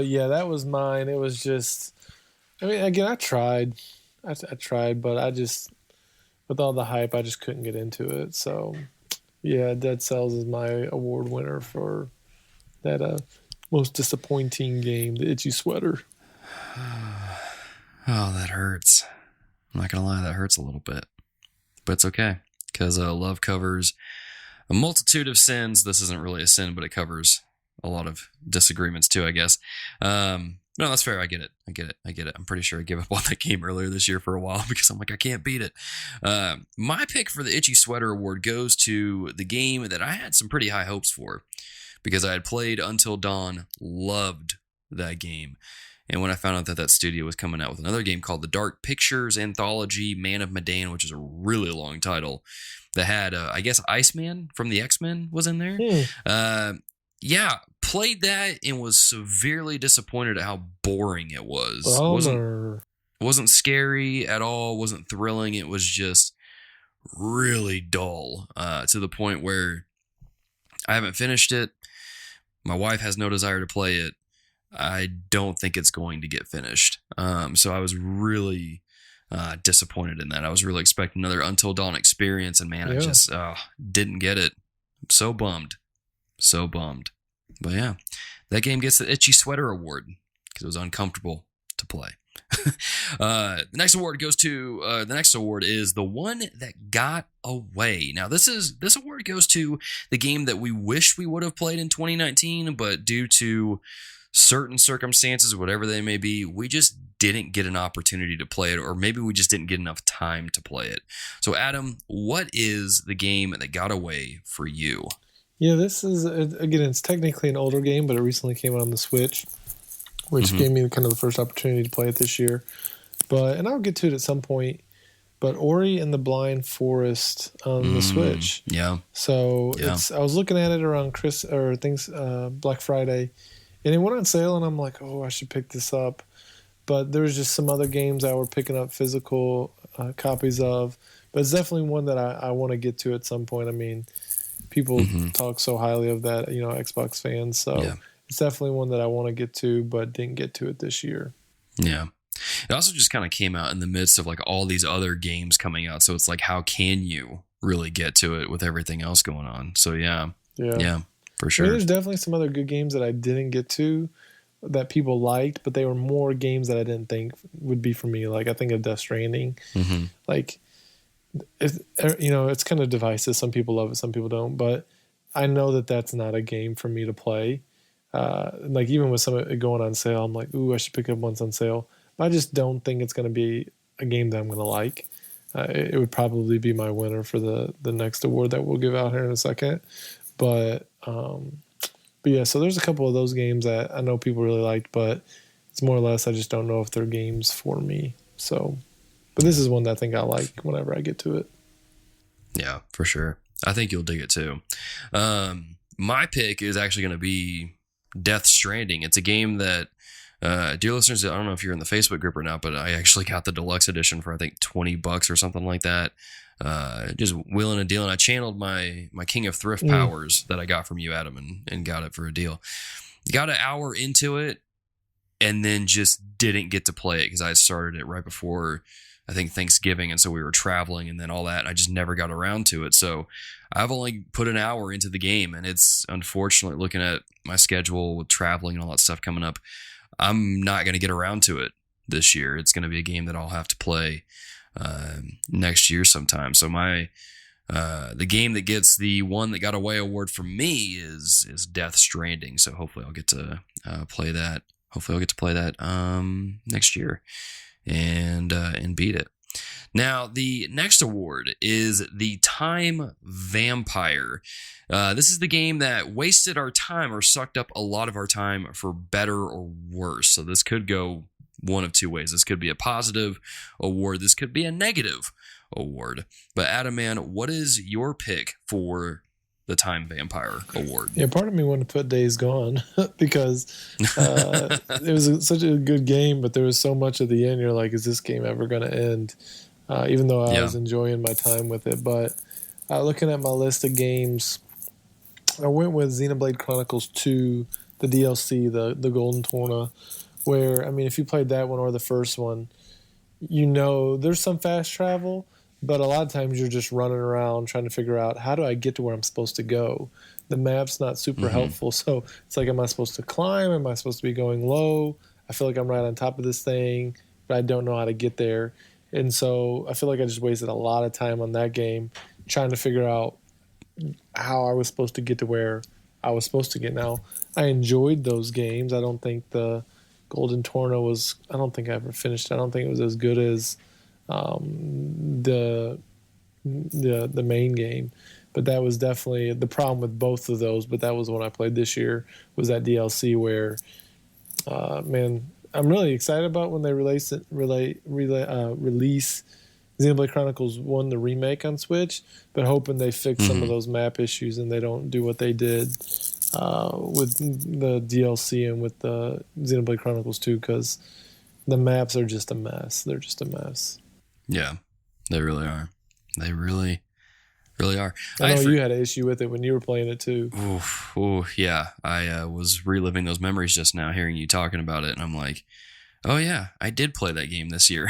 yeah, that was mine. It was just, I mean, again, I tried, but I just, with all the hype, I just couldn't get into it. So yeah, Dead Cells is my award winner for that most disappointing game, the Itchy Sweater. Oh, that hurts. I'm not going to lie, that hurts a little bit. But it's okay, because love covers a multitude of sins. This isn't really a sin, but it covers a lot of disagreements too, I guess. No, that's fair. I get it. I'm pretty sure I gave up on that game earlier this year for a while because I'm like, I can't beat it. My pick for the Itchy Sweater Award goes to the game that I had some pretty high hopes for because I had played Until Dawn, loved that game. And when I found out that studio was coming out with another game called the Dark Pictures Anthology Man of Medan, which is a really long title, that had, I guess, Iceman from the X-Men was in there. Yeah, played that and was severely disappointed at how boring it was. Wasn't scary at all, wasn't thrilling. It was just really dull to the point where I haven't finished it. My wife has no desire to play it. I don't think it's going to get finished. So I was really disappointed in that. I was really expecting another Until Dawn experience, and man, I just didn't get it. I'm so bummed. But yeah, that game gets the Itchy Sweater Award because it was uncomfortable to play. The next award is the one that got away. Now this award goes to the game that we wish we would have played in 2019, but due to certain circumstances, whatever they may be, we just didn't get an opportunity to play it, or maybe we just didn't get enough time to play it. So Adam, what is the game that got away for you? Yeah, this is, again, it's technically an older game, but it recently came out on the Switch, which gave me kind of the first opportunity to play it this year. And I'll get to it at some point, but Ori and the Blind Forest on the Switch. Yeah. So I was looking at it around Black Friday, and it went on sale, and I'm like, oh, I should pick this up. But there's just some other games that we're picking up physical copies of. But it's definitely one that I want to get to at some point. I mean, people talk so highly of that, Xbox fans. So it's definitely one that I want to get to, but didn't get to it this year. Yeah. It also just kind of came out in the midst of like all these other games coming out. So it's like, how can you really get to it with everything else going on? So yeah, for sure. I mean, there's definitely some other good games that I didn't get to that people liked, but they were more games that I didn't think would be for me. Like I think of Death Stranding. Like, it's kind of divisive. Some people love it, some people don't. But I know that that's not a game for me to play. Like even with some of it going on sale, I'm like, ooh, I should pick up once on sale. But I just don't think it's going to be a game that I'm going to like. It would probably be my winner for the next award that we'll give out here in a second. But yeah, so there's a couple of those games that I know people really liked, but it's more or less I just don't know if they're games for me. So, but this is one that I think I like whenever I get to it. Yeah, for sure. I think you'll dig it too. My pick is actually going to be Death Stranding. It's a game that, dear listeners, I don't know if you're in the Facebook group or not, but I actually got the deluxe edition for I think $20 or something like that. Just wheeling and dealing. I channeled my King of Thrift powers that I got from you, Adam, and got it for a deal. Got an hour into it and then just didn't get to play it because I started it right before, I think, Thanksgiving. And so we were traveling and then all that. And I just never got around to it. So I've only put an hour into the game. And it's unfortunately, looking at my schedule with traveling and all that stuff coming up, I'm not going to get around to it this year. It's going to be a game that I'll have to play next year sometime. So the game that gets the one that got away award from me is Death Stranding. So hopefully I'll get to play that. Hopefully I'll get to play that next year and beat it. Now, the next award is the Time Vampire. This is the game that wasted our time or sucked up a lot of our time for better or worse. So this could go one of two ways. This could be a positive award. This could be a negative award. But Adam, man, what is your pick for the Time Vampire award? Yeah, part of me wanted to put Days Gone because it was such a good game, but there was so much at the end. You're like, is this game ever going to end? Even though I was enjoying my time with it. But looking at my list of games, I went with Xenoblade Chronicles 2, the DLC, the Golden Torna, where, I mean, if you played that one or the first one, you know there's some fast travel, but a lot of times you're just running around trying to figure out, how do I get to where I'm supposed to go? The map's not super helpful. So it's like, am I supposed to climb? Am I supposed to be going low? I feel like I'm right on top of this thing, but I don't know how to get there. And so I feel like I just wasted a lot of time on that game trying to figure out how I was supposed to get to where I was supposed to get. Now, I enjoyed those games. I don't think the Golden Torna was, I don't think I ever finished. I don't think it was as good as the main game. But that was definitely the problem with both of those. But that was the one I played this year, was that DLC where, man, I'm really excited about when they release Xenoblade Chronicles 1, the remake on Switch, but hoping they fix some of those map issues and they don't do what they did with the DLC and with the Xenoblade Chronicles 2, because the maps are just a mess. They're just a mess. Yeah, they really are. They really are. I know you had an issue with it when you were playing it too. Yeah. I was reliving those memories just now, hearing you talking about it, and I'm like, oh yeah, I did play that game this year.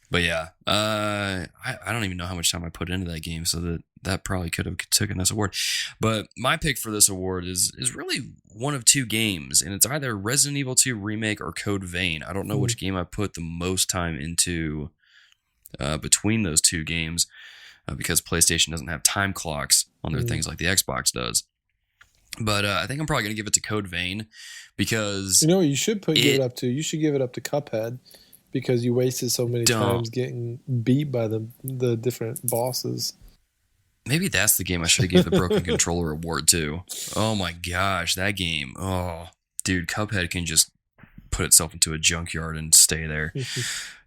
But yeah, I don't even know how much time I put into that game, so that probably could have taken this award. But my pick for this award is really one of two games, and it's either Resident Evil 2 Remake or Code Vein. I don't know which game I put the most time into between those two games, because PlayStation doesn't have time clocks on their things like the Xbox does. But I think I'm probably going to give it to Code Vein, because... You know what you should give it up to? You should give it up to Cuphead, because you wasted so many times getting beat by the different bosses. Maybe that's the game I should have given the Broken Controller award to. Oh my gosh, that game. Oh, dude, Cuphead can just put itself into a junkyard and stay there.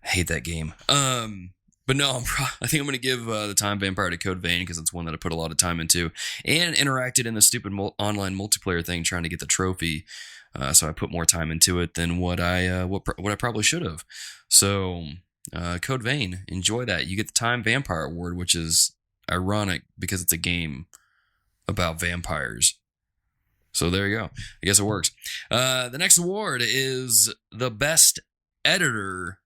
I hate that game. But no, I think I'm going to give the Time Vampire to Code Vein, because it's one that I put a lot of time into and interacted in the stupid online multiplayer thing trying to get the trophy. So I put more time into it than what I probably should have. So Code Vein, enjoy that. You get the Time Vampire award, which is ironic because it's a game about vampires. So there you go. I guess it works. The next award is the best editor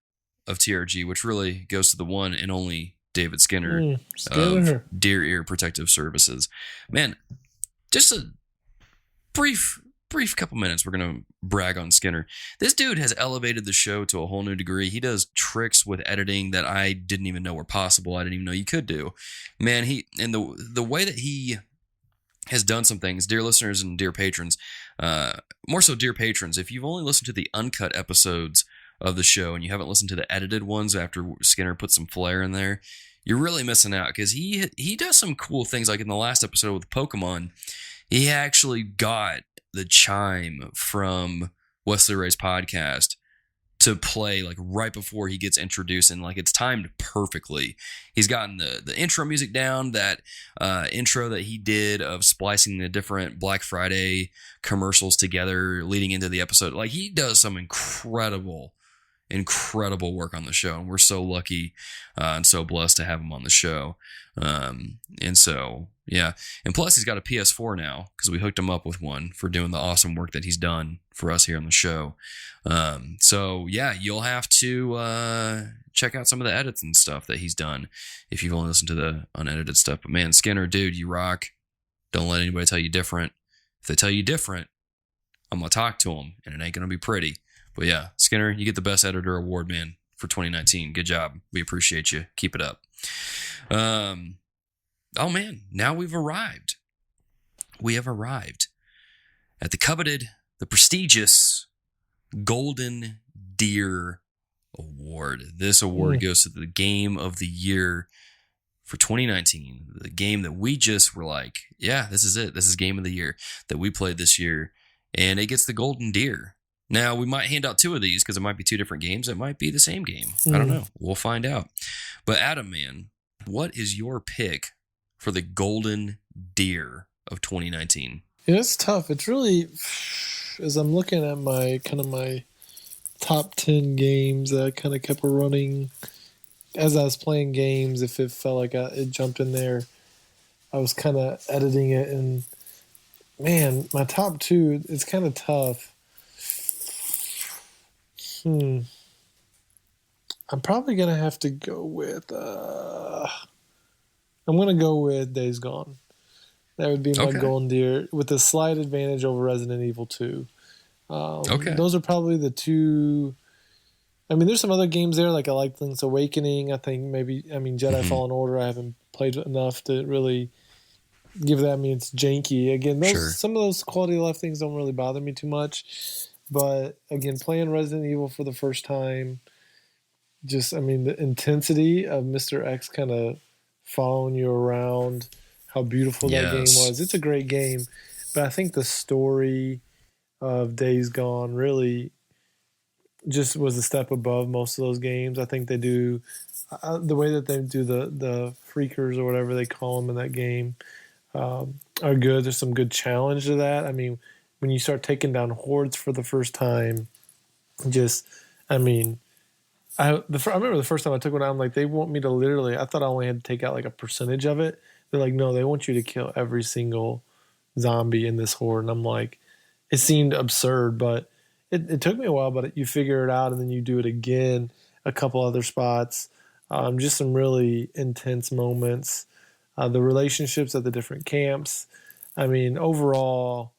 of TRG, which really goes to the one and only David Skinner of Dear Ear Protective Services. Man, just a brief couple minutes, we're going to brag on Skinner. This dude has elevated the show to a whole new degree. He does tricks with editing that I didn't even know were possible. I didn't even know you could do. Man, the way that he has done some things, dear listeners and dear patrons, more so dear patrons, if you've only listened to the uncut episodes of the show and you haven't listened to the edited ones after Skinner put some flair in there, you're really missing out, because he does some cool things. Like in the last episode with Pokemon, he actually got the chime from Wesley Ray's podcast to play like right before he gets introduced, and like it's timed perfectly. He's gotten the intro music down, that intro that he did of splicing the different Black Friday commercials together leading into the episode. Like, he does some incredible work on the show, and we're so lucky and so blessed to have him on the show. And so, yeah. And plus, he's got a PS4 now, because we hooked him up with one for doing the awesome work that he's done for us here on the show. So, yeah, you'll have to check out some of the edits and stuff that he's done if you've only listened to the unedited stuff. But man, Skinner, dude, you rock. Don't let anybody tell you different. If they tell you different, I'm going to talk to them, and it ain't going to be pretty. But yeah, Skinner, you get the Best Editor Award, man, for 2019. Good job. We appreciate you. Keep it up. Oh, man, now we've arrived. We have arrived at the coveted, the prestigious Golden Deer award. This award goes to the game of the year for 2019. The game that we just were like, yeah, this is it. This is game of the year that we played this year. And it gets the Golden Deer. Now, we might hand out 2 of these because it might be 2 different games. It might be the same game. I don't know. We'll find out. But Adam, man, what is your pick for the Golden Deer of 2019? Yeah, it's tough. It's really, as I'm looking at my top 10 games that I kind of kept running as I was playing games, if it felt like it jumped in there, I was kind of editing it. And man, my top 2, it's kind of tough. I'm probably going to have to go with, I'm going to go with Days Gone. That would be my Golden Deer with a slight advantage over Resident Evil 2. Those are probably the 2. I mean, there's some other games there, like I like Link's Awakening. I think Jedi Fallen Order I haven't played enough to really give that. I mean, it's janky. Again, some of those quality of life things don't really bother me too much. But again, playing Resident Evil for the first time, the intensity of Mr. X kind of following you around, how beautiful that game was. It's a great game. But I think the story of Days Gone really just was a step above most of those games. I think they do the way that they do the freakers or whatever they call them in that game are good. There's some good challenge to that. I mean, when you start taking down hordes for the first time, I remember the first time I took one out, I'm like, they want me to literally, I thought I only had to take out like a percentage of it. They're like, no, they want you to kill every single zombie in this horde. And I'm like, it seemed absurd, but it took me a while, but you figure it out and then you do it again, a couple other spots. Just some really intense moments. The relationships at the different camps. I mean, overall,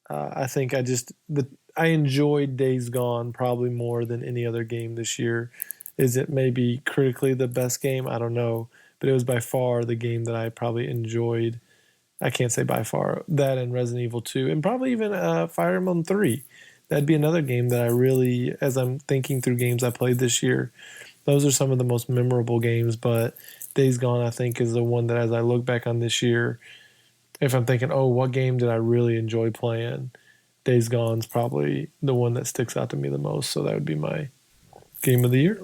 I think I enjoyed Days Gone probably more than any other game this year. Is it maybe critically the best game? I don't know. But it was by far the game that I probably enjoyed. I can't say by far. That and Resident Evil 2. And probably even Fire Emblem 3. That'd be another game that I really, as I'm thinking through games I played this year, those are some of the most memorable games. But Days Gone, I think, is the one that as I look back on this year, if I'm thinking, what game did I really enjoy playing? Days Gone's probably the one that sticks out to me the most. So that would be my game of the year.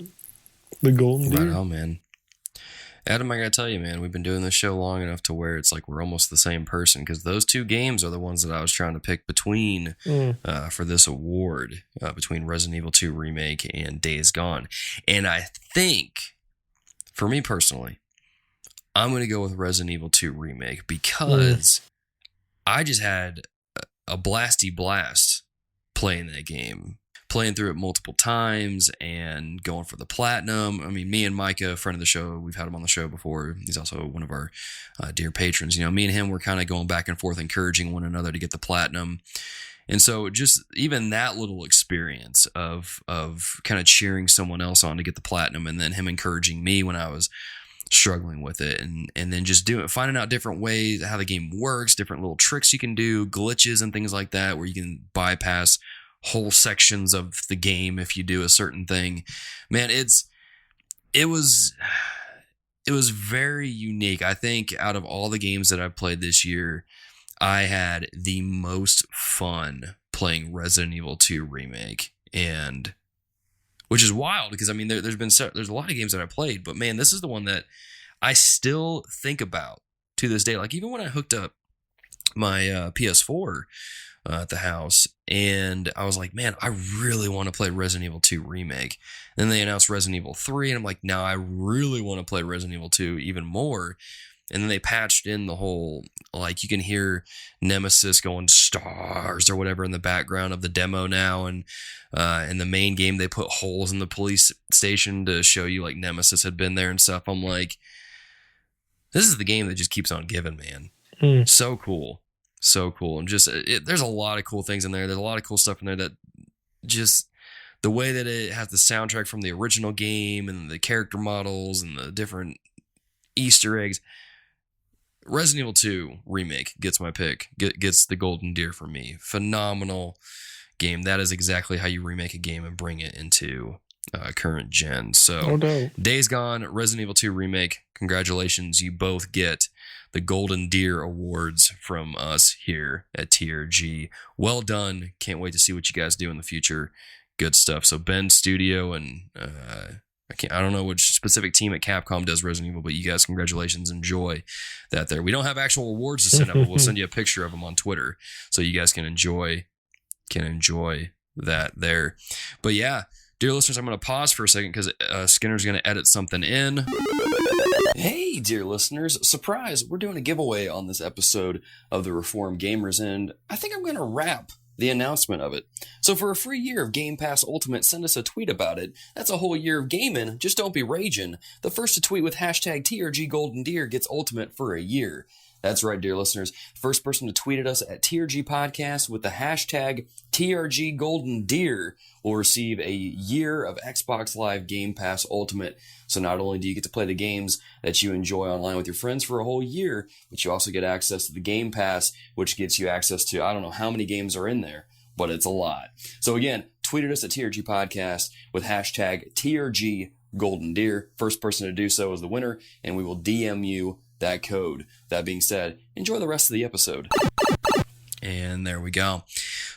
The Golden Deer. Right on, man. Adam, I gotta tell you, man, we've been doing this show long enough to where it's like we're almost the same person, because those 2 games are the ones that I was trying to pick between for this award, between Resident Evil 2 Remake and Days Gone. And I think, for me personally, I'm going to go with Resident Evil 2 Remake because I just had a blasty blast playing that game. Playing through it multiple times and going for the platinum. I mean, me and Micah, a friend of the show, we've had him on the show before. He's also one of our dear patrons. You know, me and him were kind of going back and forth, encouraging one another to get the platinum. And so just even that little experience of kind of cheering someone else on to get the platinum, and then him encouraging me when I was struggling with it, and then just finding out different ways how the game works, different little tricks you can do, glitches and things like that, where you can bypass whole sections of the game if you do a certain thing. Man, it was very unique. I think out of all the games that I've played this year, I had the most fun playing Resident Evil 2 Remake, and which is wild because I mean there's a lot of games that I played, but man, this is the one that I still think about to this day. Like even when I hooked up my PS4 at the house, and I was like, man, I really want to play Resident Evil 2 Remake. And then they announced Resident Evil 3, and I'm like, now I really want to play Resident Evil 2 even more. And then they patched in the whole, like, you can hear Nemesis going stars or whatever in the background of the demo now. And in the main game, they put holes in the police station to show you, like, Nemesis had been there and stuff. I'm like, this is the game that just keeps on giving, man. So cool. So cool. And just, there's a lot of cool things in there. There's a lot of cool stuff in there that just, the way that it has the soundtrack from the original game and the character models and the different Easter eggs. Resident Evil 2 Remake gets my pick, gets the Golden Deer for me. Phenomenal game. That is exactly how you remake a game and bring it into current gen. So, No doubt. Days Gone, Resident Evil 2 Remake, congratulations. You both get the Golden Deer Awards from us here at TRG. Well done. Can't wait to see what you guys do in the future. Good stuff. So Ben Studio and I don't know which specific team at Capcom does Resident Evil, but you guys, congratulations. Enjoy that there. We don't have actual awards to send out, but we'll send you a picture of them on Twitter so you guys can enjoy that there. But yeah, dear listeners, I'm going to pause for a second because Skinner's going to edit something in. Hey, dear listeners, surprise, we're doing a giveaway on this episode of the Reformed Gamers, and I think I'm going to wrap the announcement of it. So for a free year of Game Pass Ultimate, send us a tweet about it. That's a whole year of gaming, just don't be raging. The first to tweet with hashtag TRG Golden Deer gets Ultimate for a year. That's right, dear listeners. First person to tweet at us at TRG Podcast with the hashtag TRG Golden Deer will receive a year of Xbox Live Game Pass Ultimate. So not only do you get to play the games that you enjoy online with your friends for a whole year, but you also get access to the Game Pass, which gets you access to, I don't know how many games are in there, but it's a lot. So again, tweet at us at TRG Podcast with hashtag TRG Golden Deer. First person to do so is the winner, and we will DM you that code. That being said, enjoy the rest of the episode. And there we go.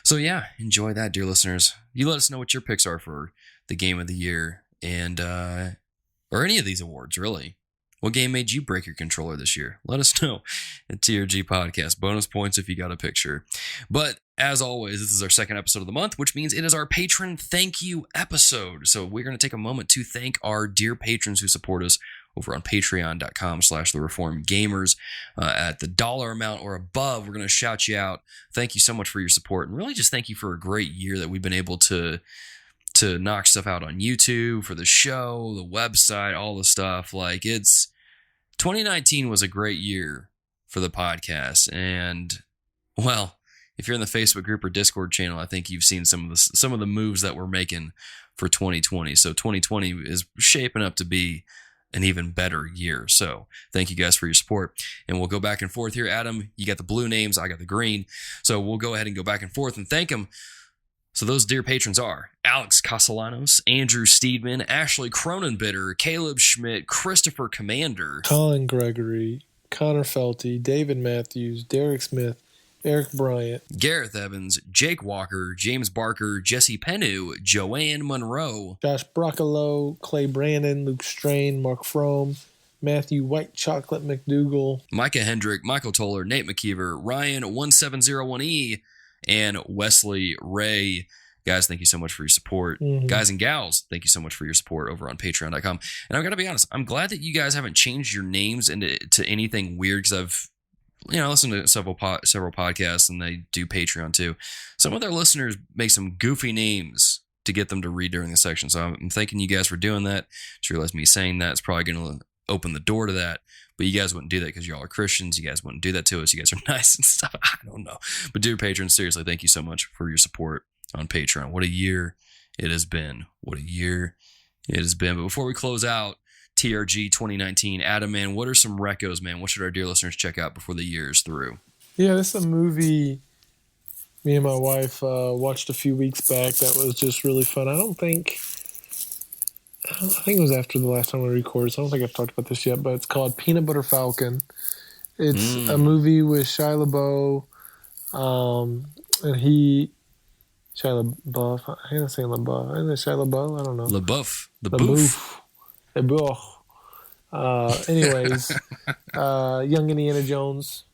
So yeah, enjoy that, dear listeners. You let us know what your picks are for the game of the year, and or any of these awards, really. What game made you break your controller this year? Let us know at TRG Podcast. Bonus points if you got a picture. But as always, this is our second episode of the month, which means it is our patron thank you episode. So we're going to take a moment to thank our dear patrons who support us over on patreon.com/thereformedgamers. At the dollar amount or above, we're going to shout you out. Thank you so much for your support. And really just thank you for a great year that we've been able to knock stuff out on YouTube, for the show, the website, all the stuff. Like, 2019 was a great year for the podcast. And, well, if you're in the Facebook group or Discord channel, I think you've seen some of the moves that we're making for 2020. So 2020 is shaping up to be an even better year. So thank you guys for your support. And we'll go back and forth here. Adam, you got the blue names, I got the green. So we'll go ahead and go back and forth and thank them. So those dear patrons are Alex Castellanos, Andrew Steedman, Ashley Cronenbitter, Caleb Schmidt, Christopher Commander, Colin Gregory, Connor Felty, David Matthews, Derek Smith, Eric Bryant, Gareth Evans, Jake Walker, James Barker, Jesse Penu, Joanne Monroe, Josh Broccolo, Clay Brandon, Luke Strain, Mark Frome, Matthew White Chocolate McDougal, Micah Hendrick, Michael Toller, Nate McKeever, Ryan1701E, and Wesley Ray. Guys, thank you so much for your support. Mm-hmm. Guys and gals, thank you so much for your support over on patreon.com. And I've got to be honest, I'm glad that you guys haven't changed your names to anything weird, because I've listened to several podcasts, and they do Patreon too. Some of their listeners make some goofy names to get them to read during the section. So I'm thanking you guys for doing that. Just realized me saying that is probably going to open the door to that. But you guys wouldn't do that because y'all are Christians. You guys wouldn't do that to us. You guys are nice and stuff. I don't know. But dear patrons, seriously, thank you so much for your support on Patreon. What a year it has been. What a year it has been. But before we close out TRG 2019, Adam, man, what are some recos, man? What should our dear listeners check out before the year is through? Yeah, this is a movie me and my wife watched a few weeks back that was just really fun. I think it was after the last time we recorded, so I don't think I've talked about this yet, but it's called Peanut Butter Falcon. It's a movie with Shia LaBeouf, and Shia LaBeouf. I'm going to say LaBeouf. Isn't it Shia LaBeouf? I don't know. LaBeouf. LaBeouf. Anyways, young Indiana Jones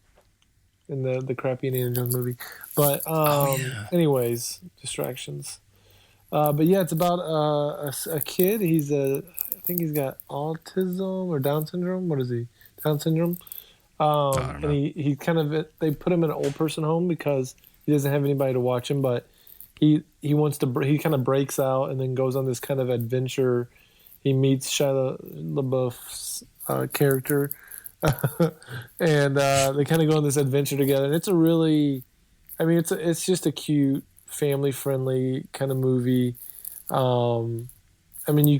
in the crappy Indiana Jones movie. But anyways, distractions. But yeah, it's about a kid. I think he's got autism or Down syndrome. What is he? Down syndrome. And he they put him in an old person home because he doesn't have anybody to watch him. But he kind of breaks out and then goes on this kind of adventure. He meets Shia LaBeouf's character, and they kind of go on this adventure together. And it's it's just a cute, family-friendly kind of movie. You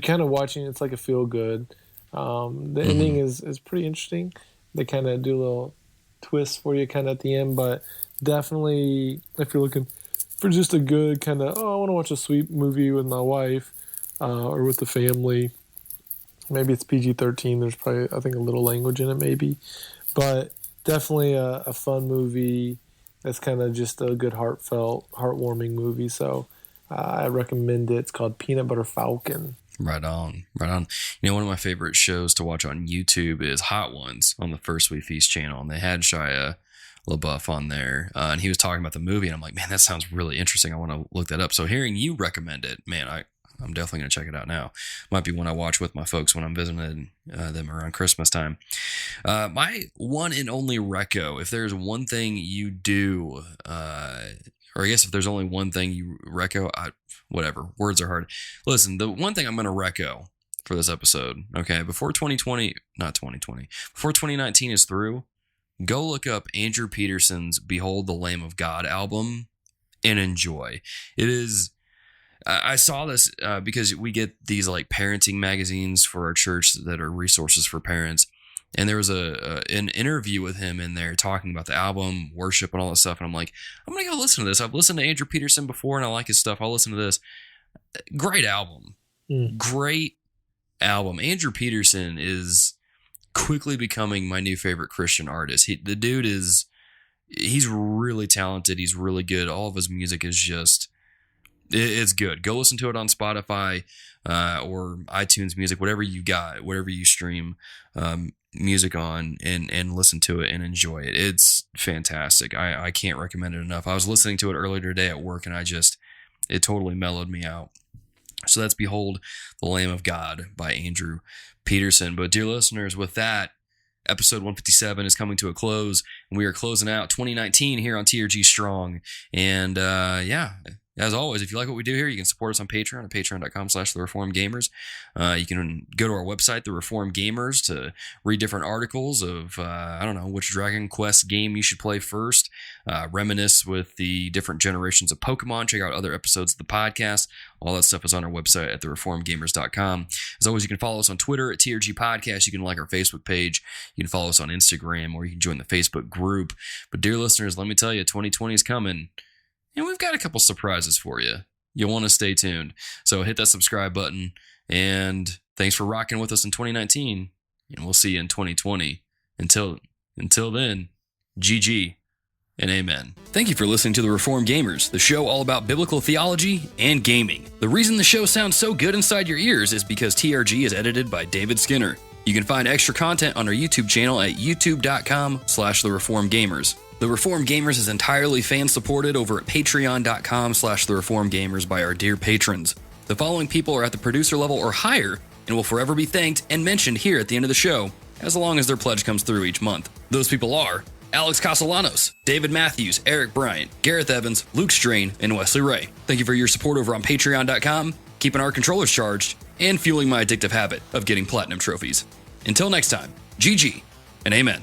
kind of watching it's like a feel-good. The ending is pretty interesting. They kind of do a little twist for you kind of at the end, but definitely if you're looking for just a good kind of, I want to watch a sweet movie with my wife, or with the family. Maybe it's PG-13. There's probably, I think, a little language in it maybe. But definitely a fun movie that's kind of just a good heartwarming movie. So I recommend it. It's called Peanut Butter Falcon. Right on, right on. You know, one of my favorite shows to watch on YouTube is Hot Ones on the First We Feast channel. And they had Shia LaBeouf on there. And he was talking about the movie. And I'm like, man, that sounds really interesting. I want to look that up. So hearing you recommend it, man, I'm definitely going to check it out now. Might be one I watch with my folks when I'm visiting them around Christmas time. My one and only reco, if there's one thing you do, or I guess if there's only one thing you reco, whatever, words are hard. Listen, the one thing I'm going to reco for this episode, okay, before 2019 is through, go look up Andrew Peterson's Behold the Lamb of God album and enjoy. It is... I saw this because we get these like parenting magazines for our church that are resources for parents. And there was an interview with him in there talking about the album, worship, and all that stuff. And I'm like, I'm going to go listen to this. I've listened to Andrew Peterson before and I like his stuff. I'll listen to this. Great album. Great album. Andrew Peterson is quickly becoming my new favorite Christian artist. The dude he's really talented. He's really good. All of his music is just... It's good. Go listen to it on Spotify or iTunes Music, whatever you got, whatever you stream music on, and listen to it and enjoy it. It's fantastic. I can't recommend it enough. I was listening to it earlier today at work, and it totally mellowed me out. So that's Behold the Lamb of God by Andrew Peterson. But dear listeners, with that, episode 157 is coming to a close, and we are closing out 2019 here on TRG Strong. And as always, if you like what we do here, you can support us on Patreon at patreon.com/thereformedgamers. You can go to our website, The Reformed Gamers, to read different articles of, which Dragon Quest game you should play first, reminisce with the different generations of Pokemon, check out other episodes of the podcast. All that stuff is on our website at thereformedgamers.com. As always, you can follow us on Twitter at TRG Podcast. You can like our Facebook page. You can follow us on Instagram, or you can join the Facebook group. But dear listeners, let me tell you, 2020 is coming. And we've got a couple surprises for you. You'll want to stay tuned. So hit that subscribe button. And thanks for rocking with us in 2019. And we'll see you in 2020. Until then, GG and amen. Thank you for listening to The Reformed Gamers, the show all about biblical theology and gaming. The reason the show sounds so good inside your ears is because TRG is edited by David Skinner. You can find extra content on our YouTube channel at youtube.com/thereformedgamers. The Reformed Gamers is entirely fan-supported over at patreon.com/thereformedgamers by our dear patrons. The following people are at the producer level or higher and will forever be thanked and mentioned here at the end of the show, as long as their pledge comes through each month. Those people are Alex Castellanos, David Matthews, Eric Bryant, Gareth Evans, Luke Strain, and Wesley Ray. Thank you for your support over on patreon.com, keeping our controllers charged, and fueling my addictive habit of getting platinum trophies. Until next time, GG and amen.